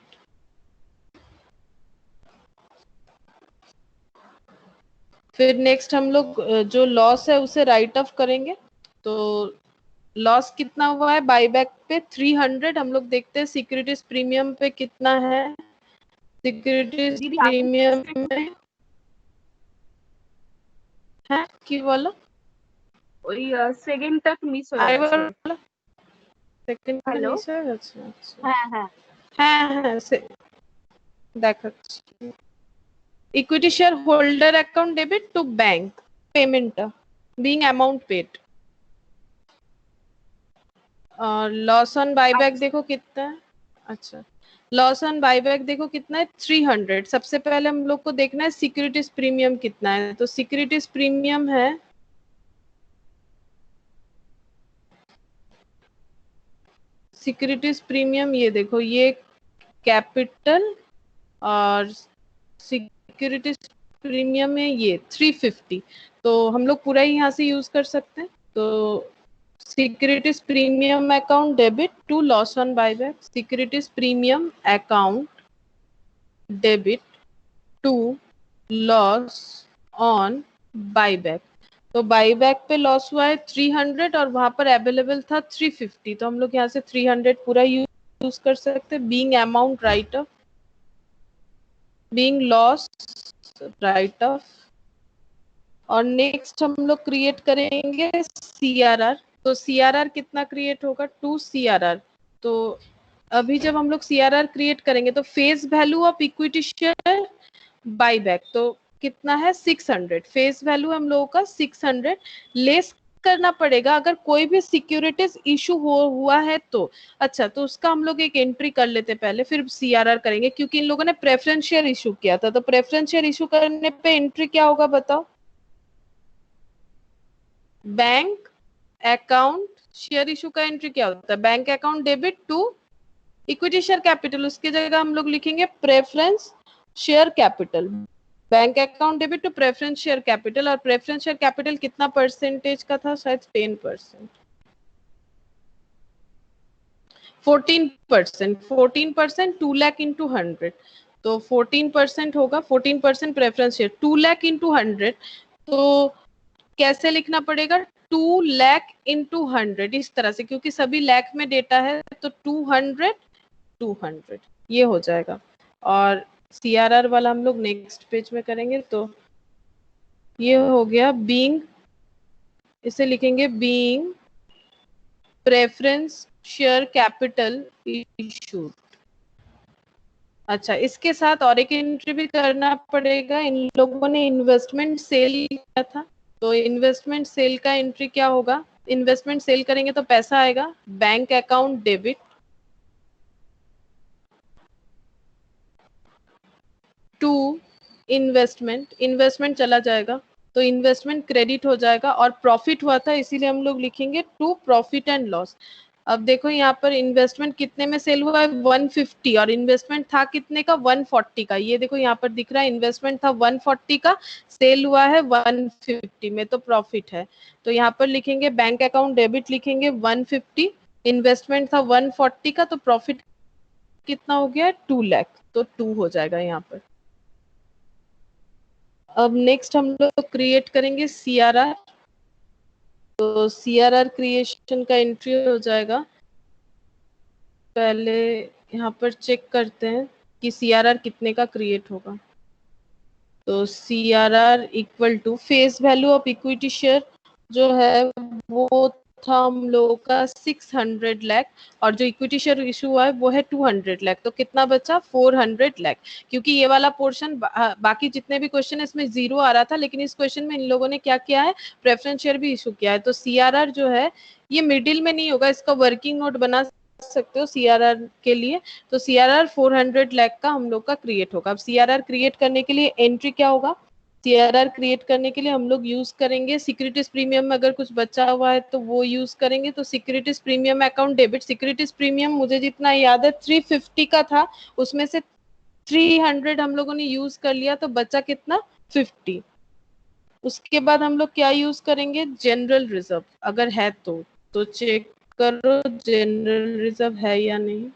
फिर नेक्स्ट हम लोग जो लॉस है उसे राइट ऑफ करेंगे। तो लॉस कितना हुआ है बाईबैक पे 300, हम लोग देखते हैं सिक्योरिटीज प्रीमियम पे कितना है। सिक्योरिटीज प्रीमियम में है কি বলো, ওই সেকেন্ডটা মিস হয়ে গেছে। সেকেন্ডটা মিস হয়ে গেছে। আচ্ছা হ্যাঁ হ্যাঁ হ্যাঁ হ্যাঁ দেখাচ্ছি। Equity share holder account debit to bank পেমেন্টটা বিং অ্যামাউন্ট পেড, और लॉस ऑन बायबैक देखो कितना है। अच्छा, लॉस ऑन बायबैक देखो कितना है 300। सबसे पहले हम लोग को देखना है सिक्योरिटीज प्रीमियम कितना है। तो सिक्योरिटीज प्रीमियम है सिक्योरिटीज प्रीमियम, ये देखो ये कैपिटल और सिक्योरिटीज प्रीमियम में ये 350, तो हम लोग पूरा ही यहाँ से यूज कर सकते हैं। तो securities premium account debit to loss on buyback, securities premium account debit to loss on buyback. तो बाईबैक पे लॉस हुआ है 300 और वहां पर अवेलेबल था 350, तो हम लोग यहाँ से 300 पूरा यूज कर सकते हैं। Being amount right of, being loss right of. और नेक्स्ट हम लोग क्रिएट करेंगे सीआरआर। तो सीआरआर कितना क्रिएट होगा 2 सीआरआर। तो अभी जब हम लोग सीआरआर क्रिएट करेंगे तो face value of equity share buyback तो कितना है 600, फेस वैल्यू हम लोगों का 600 लेस करना पड़ेगा अगर कोई भी सिक्योरिटीज इशू हुआ है तो। अच्छा, तो उसका हम लोग एक एंट्री कर लेते पहले, फिर सीआरआर करेंगे, क्योंकि इन लोगों ने प्रेफरेंस शेयर इशू किया था। तो प्रेफरेंस शेयर इशू करने पे एंट्री क्या होगा बताओ, बैंक अकाउंट शेयर इशू का एंट्री क्या होता है, bank account debit to equity share capital, उसकी जगह हम लोग लिखेंगे preference share capital, bank account debit to preference share capital. और प्रेफरेंस शेयर कैपिटल कितना परसेंटेज का था, शायद 10%, 14%, 2 लाख इंटू 100, तो 14% होगा, 14% प्रेफरेंस शेयर, 2 लाख इंटू 100। तो कैसे लिखना पड़ेगा 2 लाख इंटू 100 इस तरह से, क्योंकि सभी लाख में डेटा है, तो 200 ये हो जाएगा। और सीआरआर वाला हम लोग नेक्स्ट पेज में करेंगे। तो ये हो गया बीइंग, इसे लिखेंगे being preference share capital issued. अच्छा, इसके साथ और एक एंट्री भी करना पड़ेगा। इन लोगों ने इन्वेस्टमेंट सेल किया था, तो इन्वेस्टमेंट सेल का एंट्री क्या होगा? इन्वेस्टमेंट सेल करेंगे तो पैसा आएगा, bank account debit to investment, investment चला जाएगा तो इन्वेस्टमेंट क्रेडिट हो जाएगा, और प्रॉफिट हुआ था इसीलिए हम लोग लिखेंगे टू प्रॉफिट एंड लॉस। अब देखो यहाँ पर इन्वेस्टमेंट कितने में सेल हुआ है? 150, और इन्वेस्टमेंट था कितने का? 140 का। ये देखो यहाँ पर दिख रहा है इन्वेस्टमेंट था 140 का, सेल हुआ है 150 में, तो प्रॉफिट है। तो यहाँ पर लिखेंगे बैंक अकाउंट डेबिट, लिखेंगे 150, इन्वेस्टमेंट था 140 का, तो प्रॉफिट कितना हो गया? 2 लाख, तो 2 हो जाएगा यहाँ पर। अब नेक्स्ट हम लोग क्रिएट करेंगे CRR। तो CRR क्रिएशन का एंट्री हो जाएगा। पहले यहाँ पर चेक करते हैं कि CRR कितने का क्रिएट होगा। तो CRR equal to face value of equity share जो है वो था हम लोगों का 600 लाख, और जो इक्विटी शेयर इशू हुआ है वो है 200 लाख, तो कितना बचा? 400 लाख। क्योंकि ये वाला पोर्शन बाकी जितने भी क्वेश्चन है इसमें 0 आ रहा था, लेकिन इस क्वेश्चन में इन लोगों ने क्या किया है? प्रेफरेंस शेयर भी इशू किया है। तो CRR जो है ये मिडिल में नहीं होगा, इसका वर्किंग नोट बना सकते हो CRR के लिए। तो CRR 400 लाख का हम लोग का क्रिएट होगा। अब CRR क्रिएट करने के लिए एंट्री क्या होगा? CRR क्रिएट करने के लिए हम लोग यूज करेंगे सिक्योरिटीज प्रीमियम में, अगर कुछ बचा हुआ है तो वो यूज करेंगे। तो securities premium account debit, securities premium मुझे जितना याद है 350 का था, उसमें से 300 हम लोगों ने यूज कर लिया, तो बचा कितना? 50। उसके बाद हम लोग क्या यूज करेंगे? जनरल रिजर्व, अगर है तो चेक करो जनरल रिजर्व है या नहीं।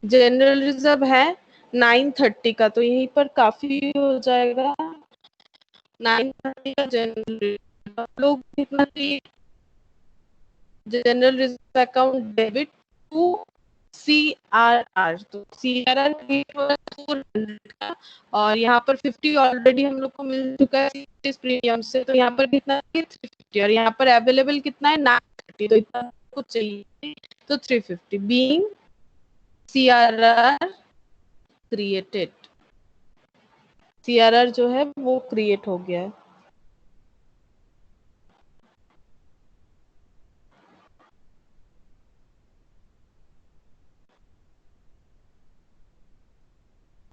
जनरल रिजर्व है 930 का, तो यहीं पर काफी हो जाएगा। 930 का जनरल रिजर्व लोग कितना चाहिए? General reserve account debit to CRR, तो CRR 400 का, और यहाँ पर 50 ऑलरेडी हम लोग को मिल चुका है इस प्रीमियम से, तो यहाँ पर कितना है? 350, और यहाँ पर अवेलेबल कितना है? 930, तो इतना कुछ चाहिए, तो 350 बीइंग CRR क्रिएटेड। CRR जो है वो क्रिएट हो गया है।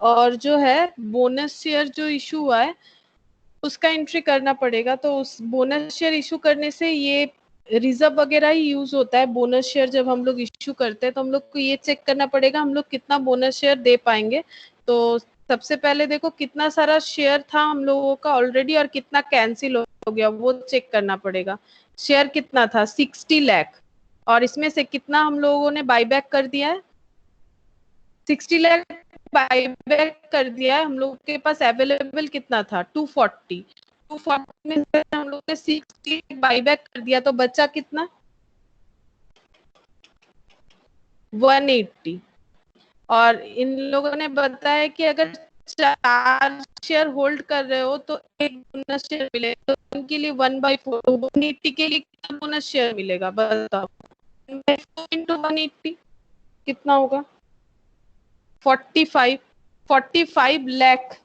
और जो है बोनस शेयर जो इशू हुआ है उसका एंट्री करना पड़ेगा। तो उस बोनस शेयर इशू करने से ये रिजर्व वगैरह ही यूज होता है। बोनस शेयर जब हम लोग इशू करते हैं तो हम लोग को ये चेक करना पड़ेगा हम लोग कितना बोनस शेयर दे पाएंगे। तो सबसे पहले देखो कितना सारा शेयर था हम लोगों का ऑलरेडी और कितना कैंसिल हो गया वो चेक करना पड़ेगा। शेयर कितना था? 60 लाख, और इसमें से कितना हम लोगों ने बाईबैक कर दिया है? 60 लाख बाईबैक कर दिया है। हम लोग के पास अवेलेबल कितना था? 240 में से हम लोग ने 60 बाईबैक कर दिया, तो बचा कितना? 180। और इन लोगों ने बताया कि अगर 4 शेयर होल्ड कर रहे हो तो एक बोनस शेयर मिलेगा, तो उनके लिए 1/4, 180 के लिए कितना बोनस शेयर मिलेगा बताओ? 1/4 कितना होगा? 45 लाख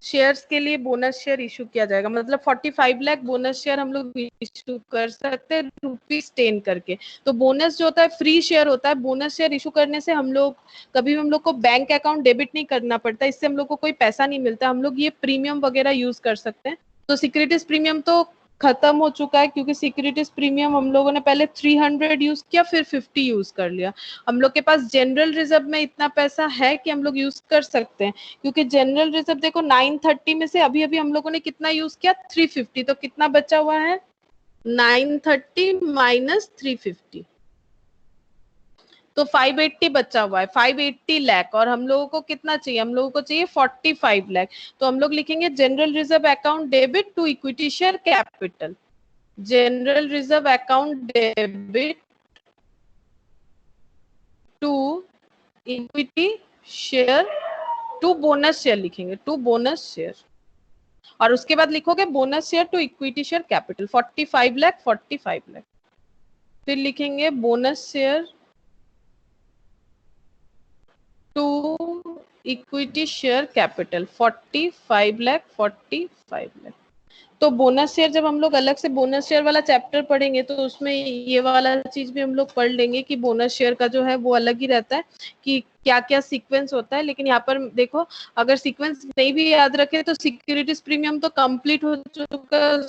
शेयर्स के लिए बोनस शेयर इशू किया जाएगा। मतलब 45 लाख बोनस शेयर हम लोग इशू कर सकते हैं ₹10 करके। तो बोनस जो होता है फ्री शेयर होता है। बोनस शेयर इशू करने से हम लोग कभी हम लोग को बैंक अकाउंट डेबिट नहीं करना पड़ता, इससे हम लोग को कोई पैसा नहीं मिलता। हम लोग ये प्रीमियम वगैरह यूज कर सकते हैं। तो सिक्योरिटीज प्रीमियम तो खत्म हो चुका है, क्योंकि सिक्योरिटीज प्रीमियम हम लोगों ने पहले 300 यूज किया, फिर 50 यूज कर लिया। हम लोग के पास जनरल रिजर्व में इतना पैसा है कि हम लोग यूज कर सकते हैं, क्योंकि जनरल रिजर्व देखो 930 में से अभी अभी हम लोगों ने कितना यूज किया? 350, तो कितना बचा हुआ है? 930 माइनस 350, तो 580 बचा हुआ है, 580 लाख। और हम लोगों को कितना चाहिए? हम लोगों को चाहिए 45 लाख। तो हम लोग लिखेंगे general reserve account debit to equity share capital. General reserve account debit to equity share to bonus share लिखेंगे, टू बोनस शेयर, और उसके बाद लिखोगे bonus share to equity share capital 45 lakh 45 lakh. फिर लिखेंगे bonus share to equity share capital 45 lakh 45 lakh. तो bonus share जब हम लोग अलग से बोनस शेयर वाला चैप्टर पढ़ेंगे तो उसमें ये वाला चीज भी हम लोग पढ़ लेंगे कि बोनस शेयर का जो है वो अलग ही रहता है कि क्या क्या सीक्वेंस होता है। लेकिन यहाँ पर देखो, अगर सीक्वेंस नहीं भी याद रखे तो सिक्योरिटीज प्रीमियम तो कंप्लीट हो चुका है,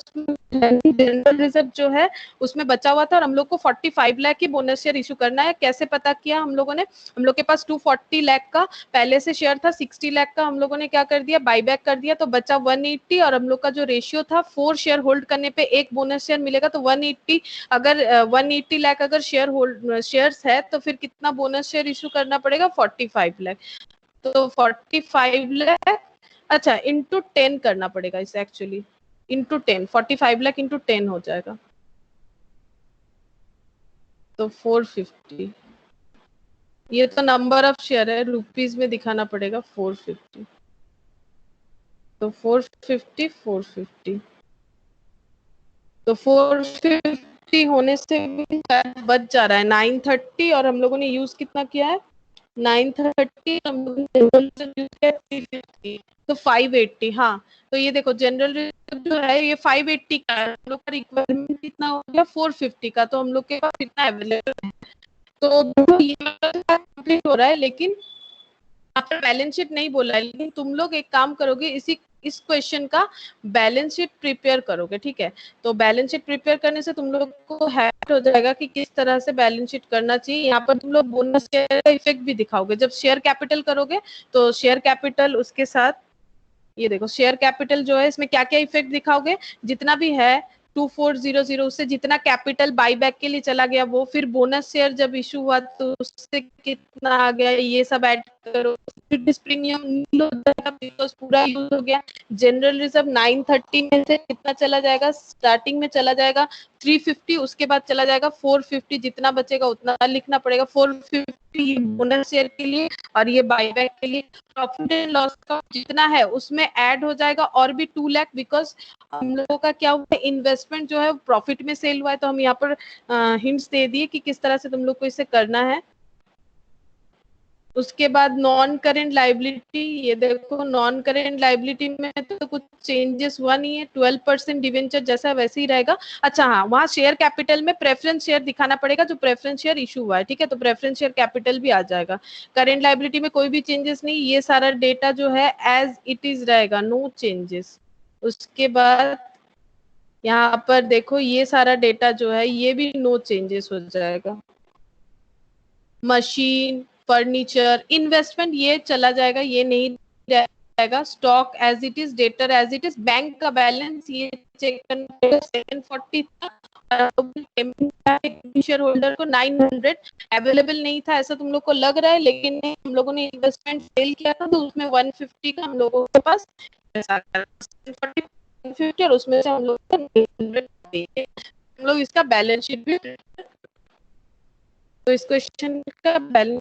जनरल रिजर्व जो है उसमें बचा हुआ था और हम लोग को 45 लाख की बोनस शेयर इशू करना है। कैसे पता किया हम लोगों ने, हम लोग के पास 240 लाख का पहले से शेयर था, 60 लाख का हम लोगों ने क्या कर दिया, बाईबैक कर दिया, तो बचा 180, और हम लोग का जो रेशियो था 4 शेयर होल्ड करने पे एक बोनस शेयर मिलेगा, तो 180, अगर 180 लाख अगर शेयर्स है तो फिर कितना बोनस शेयर इशू करना पड़ेगा, 45 लाख। तो 45 लाख, अच्छा इंटू 10 करना पड़ेगा इसे, एक्चुअली इंटू 10, 45 लाख इंटू 10 हो जाएगा, तो 450। ये तो नंबर ऑफ शेयर है, रुपीज में दिखाना पड़ेगा 450, तो 450 450, तो 450 होने से भी बच जा रहा है 930, और हम लोगों ने यूज कितना किया है 930, हम लोगों ने 350, तो 580। हाँ, तो ये देखो जनरल रिजर्व जो है ये 580 का है, हम लोग का रिक्वायरमेंट कितना हो गया 450 का, तो हम लोग के पास कितना अवेलेबल है, तो ये कंप्लीट हो रहा है। लेकिन आपने बैलेंस शीट नहीं बोला है, लेकिन तुम लोग एक काम करोगे, इस क्वेश्चन का बैलेंस शीट प्रिपेयर करोगे, ठीक है। तो बैलेंस शीट प्रिपेयर करने से तुम लोग को हैबिट हो जाएगा कि किस तरह से बैलेंस शीट करना चाहिए। यहाँ पर तुम लोग बोनस शेयर का इफेक्ट भी दिखाओगे, जब शेयर कैपिटल करोगे तो शेयर कैपिटल उसके साथ, ये देखो शेयर कैपिटल जो है इसमें क्या क्या इफेक्ट दिखाओगे, जितना भी है 2400 उससे जितना कैपिटल बाईबैक के लिए चला गया वो, फिर बोनस शेयर जब इशू हुआ तो उससे कितना आ गया, ये सब ऐड करो, फिर प्रीमियम बिकॉज पूरा यूज हो गया। जनरल रिजर्व 930 में से कितना चला जाएगा, स्टार्टिंग में चला जाएगा 350, उसके बाद चला जाएगा 450, जितना बचेगा उतना लिखना पड़ेगा, 450 बोनस शेयर के लिए और ये बाईबैक के लिए। प्रॉफिट एंड लॉस का जितना है उसमें ऐड हो जाएगा और भी 2 लाख, बिकॉज हम लोगों का क्या हुआ है, इन्वेस्टमेंट जो है प्रॉफिट में सेल हुआ है, तो हम यहाँ पर हिंट्स दे दिए कि किस तरह से तुम लोग को इसे करना है। उसके बाद नॉन करेंट लाइबिलिटी, ये देखो नॉन करेंट लाइबिलिटी में तो कुछ चेंजेस हुआ नहीं है, 12% डिवेंचर जैसा वैसे ही रहेगा। अच्छा हाँ, वहाँ शेयर कैपिटल में प्रेफरेंस शेयर दिखाना पड़ेगा, जो प्रेफरेंस शेयर इशू हुआ है, ठीक है, तो प्रेफरेंस शेयर कैपिटल भी आ जाएगा। करेंट लाइबिलिटी में कोई भी चेंजेस नहीं, ये सारा डेटा जो है एज इट इज रहेगा, नो चेंजेस। उसके बाद यहाँ पर देखो ये सारा डेटा जो है ये भी नो चेंजेस हो जाएगा। मशीन, फर्नीचर, इन्वेस्टमेंट ये चला जाएगा, ये नहीं जाएगा। Stock as it is, debtor as it is, bank का बैलेंस ये चेक करना, 740 था, शेयर होल्डर को 900 अवेलेबल नहीं था ऐसा तुम लोग को लग रहा है, लेकिन हम लोगों ने इन्वेस्टमेंट सेल किया था तो उसमें 150 का हम लोगों के पास 150, और उसमें से हम लोग इसका बैलेंस शीट भी, तो इस क्वेश्चन का बैलेंस